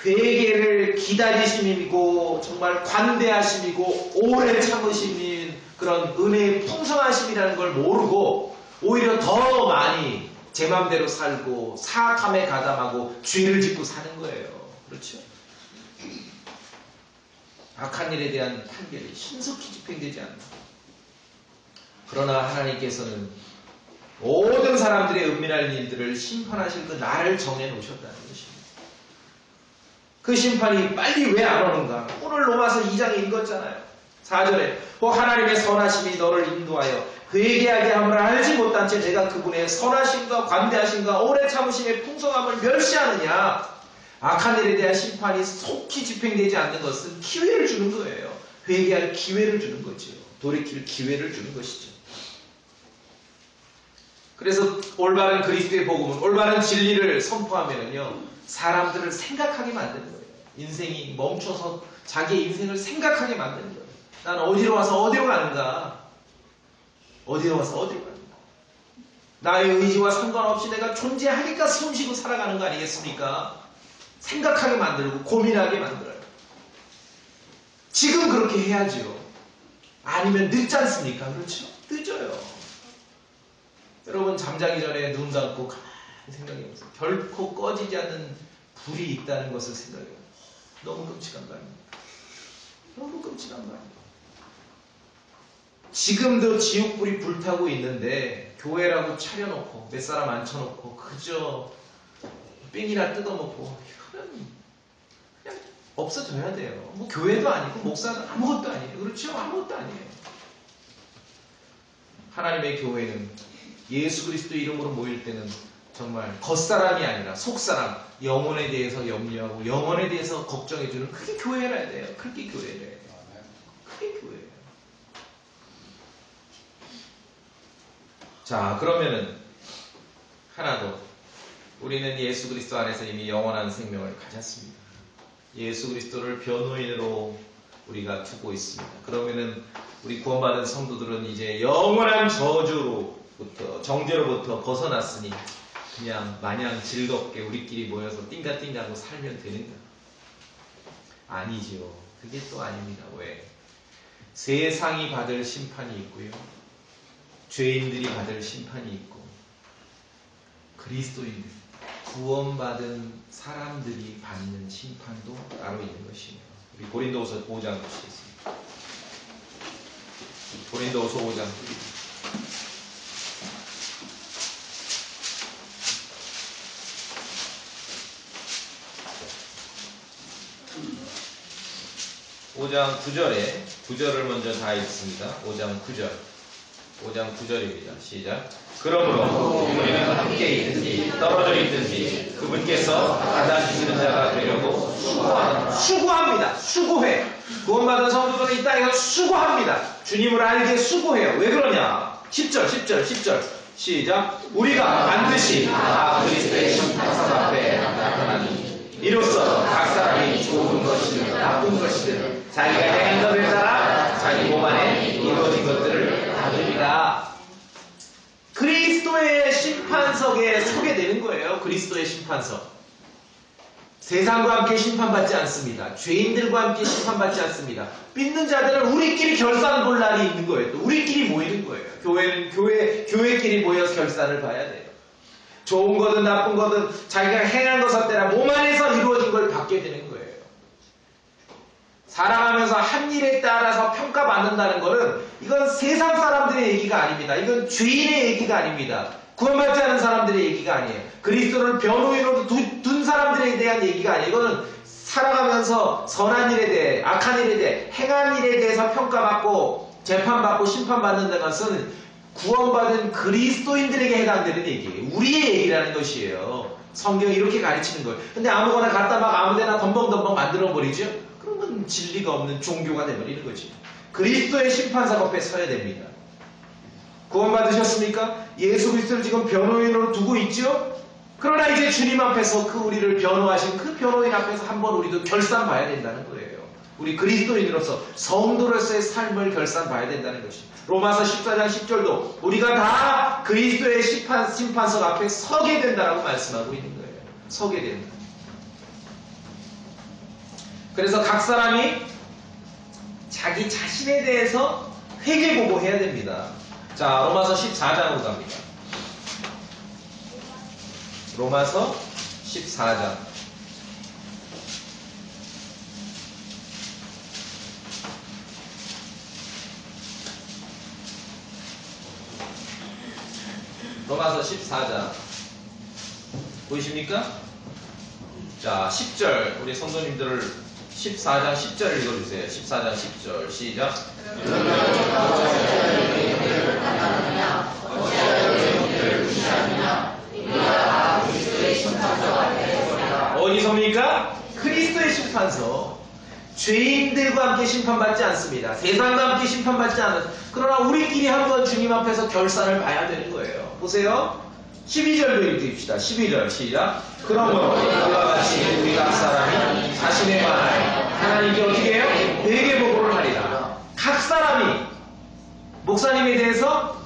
Speaker 1: 회개를 기다리심이고 정말 관대하심이고 오래 참으심인 그런 은혜의 풍성하심이라는 걸 모르고 오히려 더 많이 제 맘대로 살고 사악함에 가담하고 죄를 짓고 사는 거예요. 그렇죠? 악한 일에 대한 판결이 신속히 집행되지 않나. 그러나 하나님께서는 모든 사람들의 은밀한 일들을 심판하실 그 날을 정해놓으셨다는 것입니다. 그 심판이 빨리 왜 안 오는가? 오늘 로마서 2장에 읽었잖아요. 4절에 하나님의 선하심이 너를 인도하여 회개하게 함을 알지 못한 채 내가 그분의 선하심과 관대하심과 오래 참으심의 풍성함을 멸시하느냐. 악한 일에 대한 심판이 속히 집행되지 않는 것은 기회를 주는 거예요. 회개할 기회를 주는 거죠. 돌이킬 기회를 주는 것이죠. 그래서 올바른 그리스도의 복음은 올바른 진리를 선포하면은요, 사람들을 생각하게 만드는 거예요. 인생이 멈춰서 자기의 인생을 생각하게 만드는 거예요. 난 어디로 와서 어디로 가는가? 어디로 와서 어디로 가는가? 나의 의지와 상관없이 내가 존재하니까 숨쉬고 살아가는 거 아니겠습니까? 생각하게 만들고 고민하게 만들어요. 지금 그렇게 해야죠. 아니면 늦지 않습니까? 그렇죠? 늦어요. 여러분 잠자기 전에 눈 감고 가만히 생각해보세요. 결코 꺼지지 않는 불이 있다는 것을 생각해요. 너무 끔찍한 거 아닙니까? 너무 끔찍한 거 아닙니까? 지금도 지옥불이 불타고 있는데 교회라고 차려놓고 몇 사람 앉혀놓고 그저 삥이나 뜯어먹고 이거는 그냥 없어져야 돼요. 뭐 교회도 아니고 목사도 아무것도 아니에요. 그렇죠? 아무것도 아니에요. 하나님의 교회는 예수 그리스도 이름으로 모일 때는 정말 겉사람이 아니라 속사람, 영혼에 대해서 염려하고 영혼에 대해서 걱정해주는 그게 교회라 돼요. 그게 교회래요. 그게 교회예요. 자, 그러면은 하나 더. 우리는 예수 그리스도 안에서 이미 영원한 생명을 가졌습니다. 예수 그리스도를 변호인으로 우리가 두고 있습니다. 그러면은 우리 구원받은 성도들은 이제 영원한 저주로부터 정죄로부터 벗어났으니 그냥 마냥 즐겁게 우리끼리 모여서 띵가띵가하고 살면 되는가? 아니지요. 그게 또 아닙니다. 왜? 세상이 받을 심판이 있고요. 죄인들이 받을 심판이 있고 그리스도인들, 구원받은 사람들이 받는 심판도 따로 있는 것입니다. 우리 고린도후서 5장 보시겠습니다. 고린도후서 5장 5장 9절에 9절을 먼저 다 읽습니다. 5장 9절. 5장 9절입니다. 시작. 그러므로 우리는 함께 있든지 떨어져 있든지 그분께서 받아주시는 자가 되려고 수고합니다. 수고해. 구원받은 성도들은 이 땅에서 수고합니다. 주님을 알게 수고해요. 왜 그러냐? 10절 시작. 우리가 반드시 다 그리스도의 심판상 앞에 나타나니 이로써 각 사람이 좋은 것이든 나쁜 것이든 자기가 행한 것에 따라 자기 몸 안에 이루어진 것들을 받으리라. 그리스도의 심판석에 서게 되는 거예요. 그리스도의 심판석. 세상과 함께 심판받지 않습니다. 죄인들과 함께 심판받지 않습니다. 믿는 자들은 우리끼리 결산 볼 날이 있는 거예요. 또 우리끼리 모이는 거예요. 교회는 교회끼리 모여서 결산을 봐야 돼요. 좋은 거든 나쁜 거든 자기가 행한 것에 따라 몸 안에서 이루어진 걸 받게 되는 거예요. 살아가면서 한 일에 따라서 평가받는다는 것은 이건 세상 사람들의 얘기가 아닙니다. 이건 죄인의 얘기가 아닙니다. 구원받지 않은 사람들의 얘기가 아니에요. 그리스도를 변호인으로 둔 사람들에 대한 얘기가 아니에요. 이거는 살아가면서 선한 일에 대해 악한 일에 대해 행한 일에 대해서 평가받고 재판받고 심판받는다는 것은 구원받은 그리스도인들에게 해당되는 얘기예요. 우리의 얘기라는 것이에요. 성경이 이렇게 가르치는 거예요. 근데 아무거나 갖다 막 아무데나 덤벙덤벙 만들어버리죠. 그러면 진리가 없는 종교가 되버리는 거지. 그리스도의 심판석 앞에 서야 됩니다. 구원받으셨습니까? 예수 그리스도를 지금 변호인으로 두고 있죠? 그러나 이제 주님 앞에서 그 우리를 변호하신 그 변호인 앞에서 한번 우리도 결산 봐야 된다는 거예요. 우리 그리스도인으로서 성도로서의 삶을 결산 봐야 된다는 것입니다. 로마서 14장 10절도 우리가 다 그리스도의 심판석 앞에 서게 된다라고 말씀하고 있는 거예요. 서게 된다. 그래서 각 사람이 자기 자신에 대해서 회개보고해야 됩니다. 자, 로마서 14장으로 갑니다. 로마서 14장. 로마서 14장. 보이십니까? 자, 10절. 우리 성도님들을 14장 10절 읽어주세요. 14장 10절. 시작. 어디서입니까? 그리스도의 심판서. 죄인들과 함께 심판받지 않습니다. 세상과 함께 심판받지 않은. 그러나 우리끼리 한번 주님 앞에서 결산을 봐야 되는 거예요. 보세요. 12절도 읽읍시다. 12절 시작. 그러므로 이와 같이 우리 각 사람이 자신에 관하여 하나님께 어떻게 해요? 회개보고를 하리라. 각 사람이 목사님에 대해서,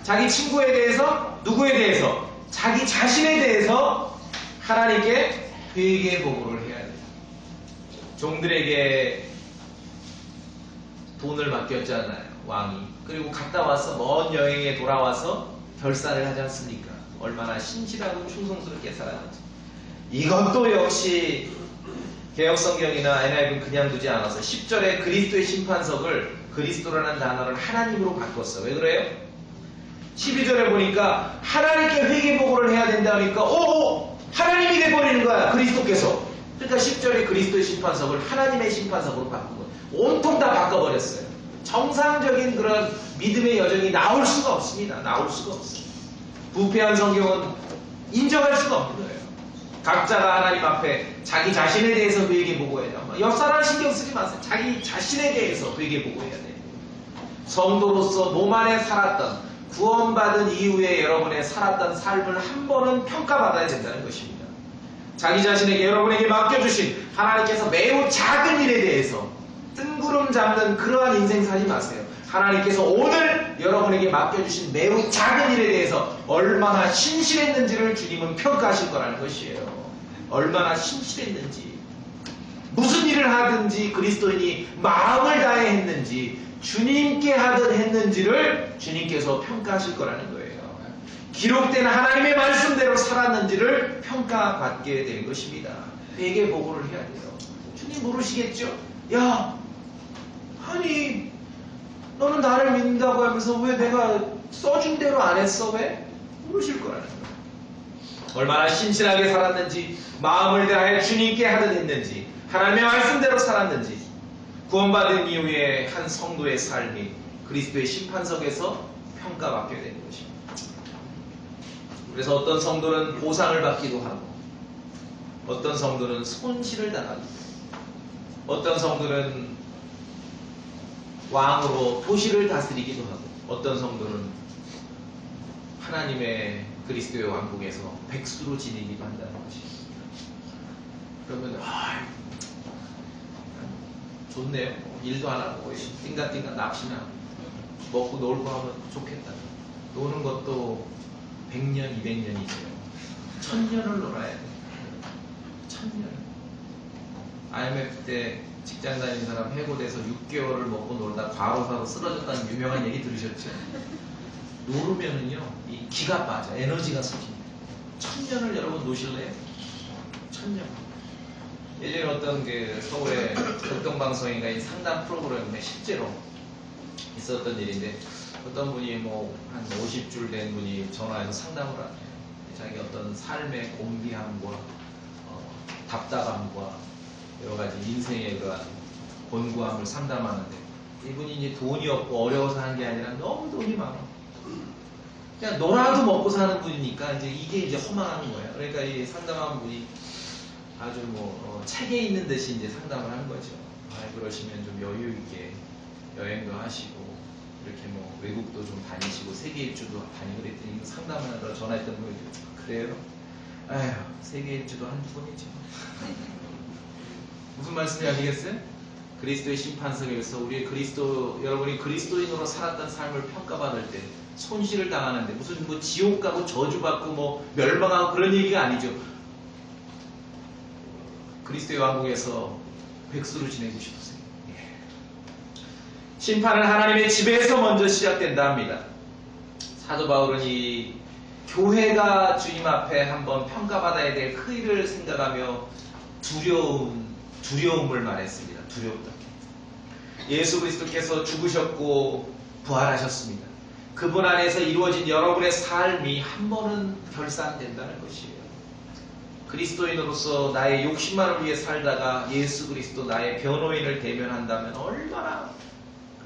Speaker 1: 자기 친구에 대해서, 누구에 대해서, 자기 자신에 대해서 하나님께 회개보고를 해야 돼요. 종들에게 돈을 맡겼잖아요, 왕이. 그리고 갔다 와서 먼 여행에 돌아와서 결산을 하지 않습니까? 얼마나 신실하고 충성스럽게 살았는지. 이것도 역시 개혁성경이나 NIV는 그냥 두지 않아서 10절에 그리스도의 심판석을 그리스도라는 단어를 하나님으로 바꿨어. 왜 그래요? 12절에 보니까 하나님께 회개보고를 해야 된다니까 하나님이 돼버리는 거야, 그리스도께서. 그러니까 10절에 그리스도의 심판석을 하나님의 심판석으로 바꾼 거예요. 온통 다 바꿔버렸어요. 정상적인 그런 믿음의 여정이 나올 수가 없습니다. 나올 수가 없어요. 부패한 성경은 인정할 수가 없는 거예요. 각자가 하나님 앞에 자기 자신에 대해서 회개보고해야 돼요. 역사를 신경 쓰지 마세요. 자기 자신에 대해서 회개보고해야 돼요. 성도로서 몸 안에 살았던, 구원받은 이후에 여러분의 살았던 삶을 한 번은 평가받아야 된다는 것입니다. 자기 자신에게, 여러분에게 맡겨주신 하나님께서 매우 작은 일에 대해서 뜬구름 잡는 그러한 인생 살지 마세요. 하나님께서 오늘 여러분에게 맡겨주신 매우 작은 일에 대해서 얼마나 신실했는지를 주님은 평가하실 거라는 것이에요. 얼마나 신실했는지, 무슨 일을 하든지 그리스도인이 마음을 다해 했는지, 주님께 하듯 했는지를 주님께서 평가하실 거라는 거예요. 기록된 하나님의 말씀대로 살았는지를 평가받게 되는 것입니다. 회개보고를 해야 돼요. 주님 모르시겠죠? 야, 아니 너는 나를 믿는다고 하면서 왜 내가 써준 대로 안 했어? 왜? 모르실 거라는 거예요. 얼마나 신실하게 살았는지, 마음을 다해 주님께 하듯 했는지, 하나님의 말씀대로 살았는지, 구원받은 이후에 한 성도의 삶이 그리스도의 심판석에서 평가받게 되는 것입니다. 그래서 어떤 성도는 보상을 받기도 하고, 어떤 성도는 손실을 당하고, 어떤 성도는 왕으로 도시를 다스리기도 하고, 어떤 성도는 하나님의 그리스도의 왕국에서 백수로 지내기도 한다는 것입니다. 그러면 좋네요. 일도 안 하고 띵가띵가 납치나 먹고 놀고 하면 좋겠다. 노는 것도 100년, 200년이죠. 1000년을 놀아야 돼. 1000년. IMF 때 직장 다니는 사람 해고돼서 6개월을 먹고 놀다 과로사로 쓰러졌다는 유명한 얘기 들으셨죠? 노르면은요, 이 기가 빠져, 에너지가 솟습니다. 1000년을 여러분 노실래요? 1000년. 예전에 어떤 그 서울의 교통방송인가 이 상담 프로그램에 실제로 있었던 일인데, 어떤 분이 뭐 한 50줄 된 분이 전화해서 상담을 하네요. 자기 어떤 삶의 곤비함과 답답함과 여러 가지 인생의 그런 곤고함을 상담하는데, 이분이 이제 돈이 없고 어려워서 하는 게 아니라 너무 돈이 많아. 그냥 놀아도 먹고 사는 분이니까 이제 이게 이제 허망한 거예요. 그러니까 이 상담한 분이 아주 뭐 책에 있는 듯이 이제 상담을 하는 거죠. 그러시면 좀 여유 있게 여행도 하시고 이렇게 뭐 외국도 좀 다니시고 세계 일주도 다니고 그랬더니 상담하러 전화했던 분이 그래요? 아휴, 세계 일주도 한두 번이죠. 무슨 말씀이 아시겠어요? 그리스도의 심판석에서 우리 여러분이 그리스도인으로 살았던 삶을 평가받을 때 손실을 당하는데, 무슨 뭐 지옥 가고 저주받고 뭐 멸망하고 그런 얘기가 아니죠. 그리스도의 왕국에서 백수로 지내고 싶으세요? 심판은 하나님의 집에서 먼저 시작된다 합니다. 사도 바울은 이 교회가 주님 앞에 한번 평가받아야 될 그 일을 생각하며 두려움을 말했습니다. 두렵다. 예수 그리스도께서 죽으셨고 부활하셨습니다. 그분 안에서 이루어진 여러분의 삶이 한 번은 결산된다는 것이에요. 그리스도인으로서 나의 욕심만을 위해 살다가 예수 그리스도 나의 변호인을 대면한다면 얼마나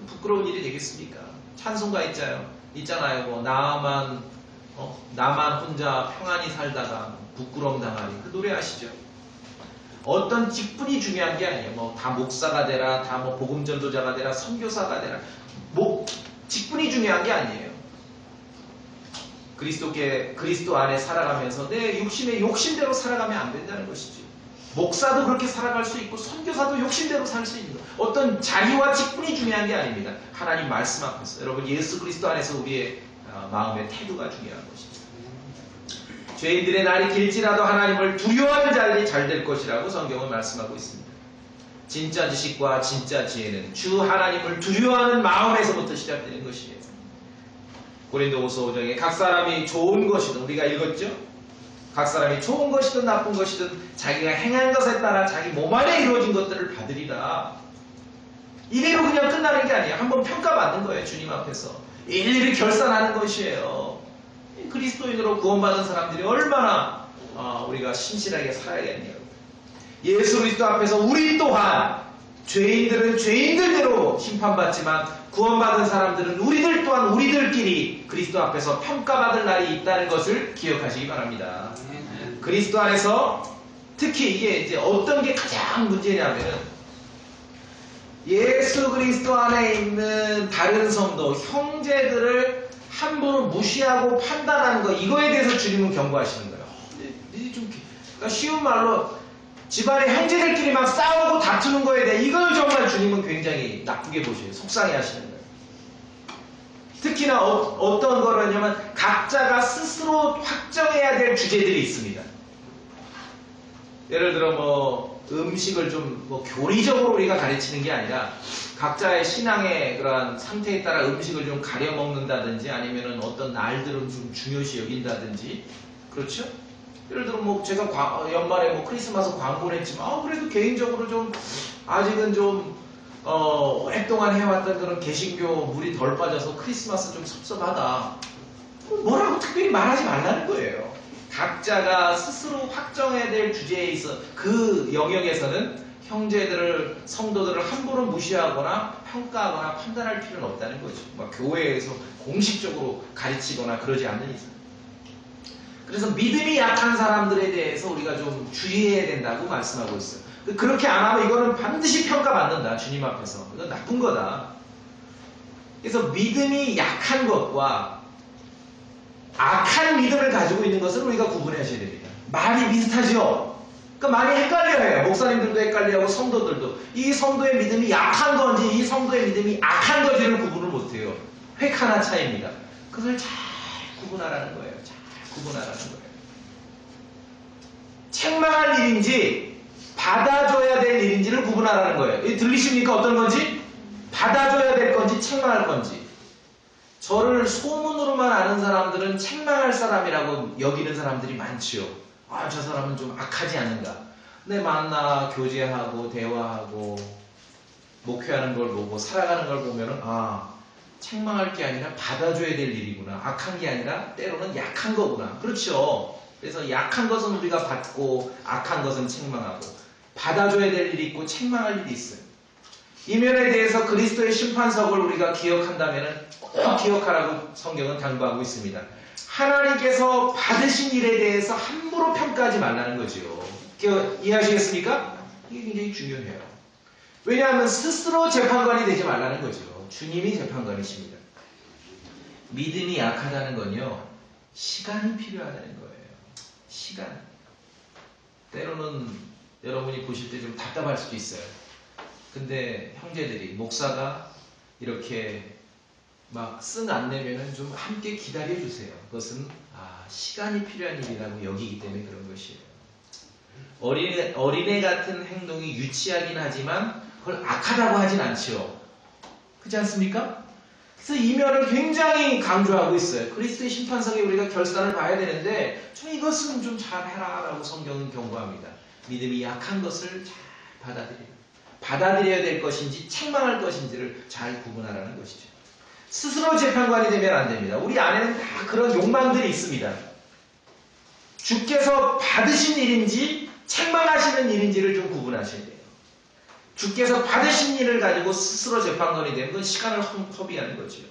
Speaker 1: 부끄러운 일이 되겠습니까? 찬송가 있잖아요. 뭐 나만 혼자 평안히 살다가 부끄러움 당하리. 그 노래 아시죠? 어떤 직분이 중요한 게 아니에요. 뭐 다 목사가 되라, 다 뭐 복음 전도자가 되라, 선교사가 되라. 뭐 직분이 중요한 게 아니에요. 그리스도 안에 살아가면서 내 육신의 욕심대로 살아가면 안 된다는 것이죠. 목사도 그렇게 살아갈 수 있고 선교사도 욕심대로 살 수 있는 것. 어떤 자리와 직분이 중요한 게 아닙니다. 하나님 말씀 앞에서 여러분 예수 그리스도 안에서 우리의 마음의 태도가 중요한 것입니다. 죄인들의 날이 길지라도 하나님을 두려워하는 자들이 잘 될 것이라고 성경은 말씀하고 있습니다. 진짜 지식과 진짜 지혜는 주 하나님을 두려워하는 마음에서부터 시작되는 것이에요. 고린도후서 5장에 각 사람이 좋은 것이든 우리가 읽었죠? 각 사람이 좋은 것이든 나쁜 것이든 자기가 행한 것에 따라 자기 몸 안에 이루어진 것들을 받으리라. 이대로 그냥 끝나는 게 아니에요. 한번 평가받는 거예요. 주님 앞에서. 일일이 결산하는 것이에요. 그리스도인으로 구원받은 사람들이 얼마나 우리가 신실하게 살아야겠네요. 예수 그리스도 앞에서 우리 또한 죄인들은 죄인들대로 심판받지만 구원받은 사람들은 우리들 또한 우리들끼리 그리스도 앞에서 평가받을 날이 있다는 것을 기억하시기 바랍니다. 그리스도 안에서 특히 이게 이제 어떤 게 가장 문제냐면 예수 그리스도 안에 있는 다른 성도, 형제들을 함부로 무시하고 판단하는 거, 이거에 대해서 주님은 경고하시는 거예요. 그러니까 쉬운 말로 집안의 형제들끼리 막 싸우고 다투는 거에 대해 이걸 정말 주님은 굉장히 나쁘게 보셔요. 속상해 하시는 거예요. 특히나 어떤 거라냐면 각자가 스스로 확정해야 될 주제들이 있습니다. 예를 들어 뭐 음식을 좀 뭐 교리적으로 우리가 가르치는 게 아니라 각자의 신앙의 그러한 상태에 따라 음식을 좀 가려 먹는다든지 아니면은 어떤 날들은 좀 중요시 여긴다든지 그렇죠? 예를 들어 뭐 제가 연말에 뭐 크리스마스 광고를 했지만 그래도 개인적으로 좀 아직은 좀 오랫동안 해왔던 그런 개신교 물이 덜 빠져서 크리스마스 좀 섭섭하다. 뭐라고 특별히 말하지 말라는 거예요. 각자가 스스로 확정해야 될 주제에 있어 그 영역에서는 형제들을, 성도들을 함부로 무시하거나 평가하거나 판단할 필요는 없다는 거죠. 막 교회에서 공식적으로 가르치거나 그러지 않는 이상. 그래서 믿음이 약한 사람들에 대해서 우리가 좀 주의해야 된다고 말씀하고 있어요. 그렇게 안 하면 이거는 반드시 평가받는다. 주님 앞에서. 이건 나쁜 거다. 그래서 믿음이 약한 것과 악한 믿음을 가지고 있는 것을 우리가 구분하셔야 됩니다. 말이 비슷하죠? 그러니까 많이 헷갈려요. 목사님들도 헷갈려하고 성도들도. 이 성도의 믿음이 약한 건지 이 성도의 믿음이 악한 건지를 구분을 못해요. 획 하나 차이입니다. 그걸 잘 구분하라는 거예요. 잘 구분하라는 거예요. 책망할 일인지 받아줘야 될 일인지를 구분하라는 거예요. 들리십니까? 어떤 건지? 받아줘야 될 건지 책망할 건지. 저를 소문으로만 아는 사람들은 책망할 사람이라고 여기는 사람들이 많지요. 저 사람은 좀 악하지 않는가. 근데 만나 교제하고 대화하고 목회하는 걸 보고 살아가는 걸 보면은 책망할 게 아니라 받아줘야 될 일이구나. 악한 게 아니라 때로는 약한 거구나. 그렇죠. 그래서 약한 것은 우리가 받고 악한 것은 책망하고 받아줘야 될 일이 있고 책망할 일이 있어요. 이 면에 대해서 그리스도의 심판석을 우리가 기억한다면 꼭 기억하라고 성경은 당부하고 있습니다. 하나님께서 받으신 일에 대해서 함부로 평가하지 말라는 거죠. 이해하시겠습니까? 이게 굉장히 중요해요. 왜냐하면 스스로 재판관이 되지 말라는 거죠. 주님이 재판관이십니다. 믿음이 약하다는 건요, 시간이 필요하다는 거예요. 시간. 때로는 여러분이 보실 때 좀 답답할 수도 있어요. 근데 형제들이, 목사가 이렇게 막 쓴 안 내면은 좀 함께 기다려 주세요. 그것은 시간이 필요한 일이라고 여기기 때문에 그런 것이에요. 어린애 같은 행동이 유치하긴 하지만 그걸 악하다고 하진 않죠. 그렇지 않습니까? 그래서 이 면을 굉장히 강조하고 있어요. 그리스도의 심판석에 우리가 결산을 봐야 되는데 이것은 좀 잘해라 라고 성경은 경고합니다. 믿음이 약한 것을 잘 받아들여야 될 것인지 책망할 것인지를 잘 구분하라는 것이죠. 스스로 재판관이 되면 안 됩니다. 우리 안에는 다 그런 욕망들이 있습니다. 주께서 받으신 일인지 책망하시는 일인지를 좀 구분하셔야 돼요. 주께서 받으신 일을 가지고 스스로 재판관이 되면 그건 시간을 허비하는 거죠.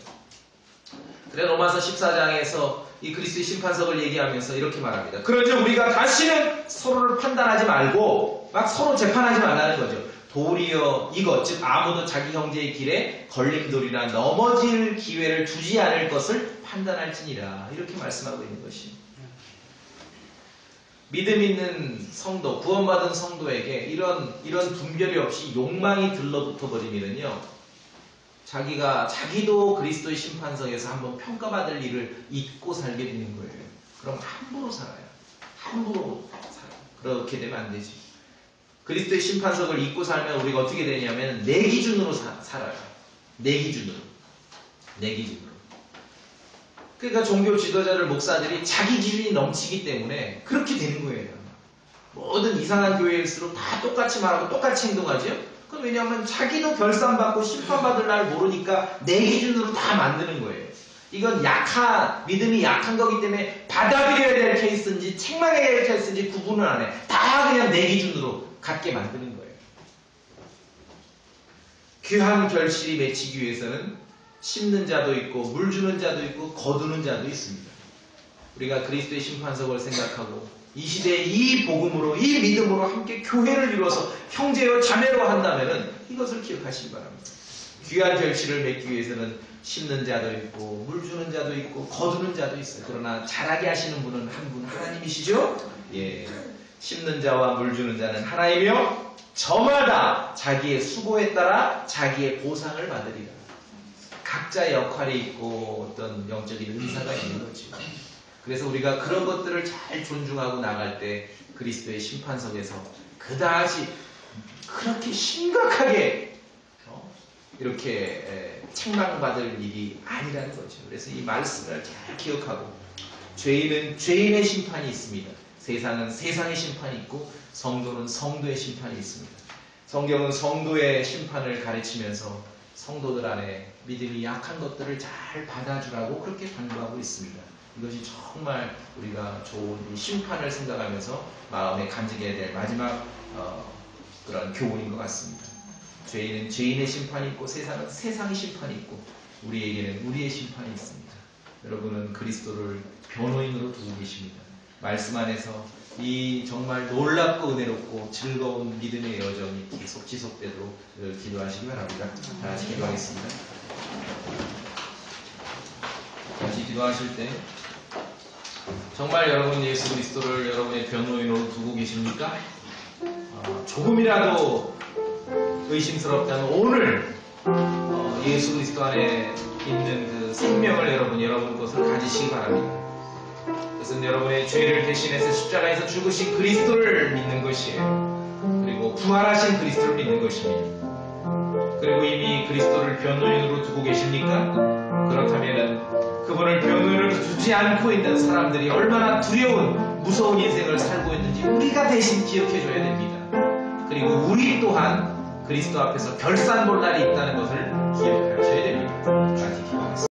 Speaker 1: 그래 로마서 14장에서 이 그리스도의 심판석을 얘기하면서 이렇게 말합니다. 그러죠 우리가 다시는 서로를 판단하지 말고 막 서로 재판하지 말라는 거죠. 도리어 이것 즉 아무도 자기 형제의 길에 걸림돌이나 넘어질 기회를 두지 않을 것을 판단할지니라 이렇게 말씀하고 있는 것이 믿음 있는 성도, 구원받은 성도에게 이런 분별이 없이 욕망이 들러붙어 버리면요 자기도 그리스도의 심판석에서 한번 평가받을 일을 잊고 살게 되는 거예요. 그럼 함부로 살아요. 그렇게 되면 안 되지. 그리스도의 심판석을 잊고 살면 우리가 어떻게 되냐면 내 기준으로 살아요. 내 기준으로. 그러니까 종교 지도자들, 목사들이 자기 기준이 넘치기 때문에 그렇게 되는 거예요. 모든 이상한 교회일수록 다 똑같이 말하고 똑같이 행동하죠. 그건 왜냐하면 자기도 결산받고 심판받을 날 모르니까 내 기준으로 다 만드는 거예요. 이건 믿음이 약한 거기 때문에 받아들여야 될 케이스인지 책망해야 될 케이스인지 구분을 안 해. 다 그냥 내 기준으로 갖게 만드는 거예요. 귀한 결실이 맺히기 위해서는 심는 자도 있고 물 주는 자도 있고 거두는 자도 있습니다. 우리가 그리스도의 심판석을 생각하고 이 시대에 이 복음으로 이 믿음으로 함께 교회를 이루어서 형제요 자매로 한다면 이것을 기억하시기 바랍니다. 귀한 결실을 맺기 위해서는 심는 자도 있고 물 주는 자도 있고 거두는 자도 있어요. 그러나 잘하게 하시는 분은 한 분 하나님이시죠. 예, 심는 자와 물 주는 자는 하나이며 저마다 자기의 수고에 따라 자기의 보상을 받으리라. 각자의 역할이 있고 어떤 영적인 은사가 있는 거죠. 그래서 우리가 그런 것들을 잘 존중하고 나갈 때 그리스도의 심판석에서 그다지 그렇게 심각하게 이렇게 책망받을 일이 아니라는 거죠. 그래서 이 말씀을 잘 기억하고 죄인은 죄인의 심판이 있습니다. 세상은 세상의 심판이 있고 성도는 성도의 심판이 있습니다. 성경은 성도의 심판을 가르치면서 성도들 안에 믿음이 약한 것들을 잘 받아주라고 그렇게 당부하고 있습니다. 이것이 정말 우리가 좋은 이 심판을 생각하면서 마음에 간직해야 될 마지막 그런 교훈인 것 같습니다. 죄인은 죄인의 심판이 있고 세상은 세상의 심판이 있고 우리에게는 우리의 심판이 있습니다. 여러분은 그리스도를 변호인으로 두고 계십니다. 말씀 안에서 이 정말 놀랍고 은혜롭고 즐거운 믿음의 여정이 계속 지속되도록 기도하시기 바랍니다. 다 같이 기도하겠습니다. 같이 기도하실 때 정말 여러분 예수 그리스도를 여러분의 변호인으로 두고 계십니까? 조금이라도 의심스럽다면 오늘 예수 그리스도 안에 있는 그 생명을 여러분 것을 가지시기 바랍니다. 그것은 여러분의 죄를 대신해서 십자가에서 죽으신 그리스도를 믿는 것이에요. 그리고 부활하신 그리스도를 믿는 것입니다. 그리고 이미 그리스도를 변호인으로 두고 계십니까? 그렇다면 그분을 변호인으로 두지 않고 있는 사람들이 얼마나 두려운 무서운 인생을 살고 있는지 우리가 대신 기억해줘야 됩니다. 그리고 우리 또한 그리스도 앞에서 결산 볼 날이 있다는 것을 기억하셔야 됩니다. 같이 기도하겠습니다.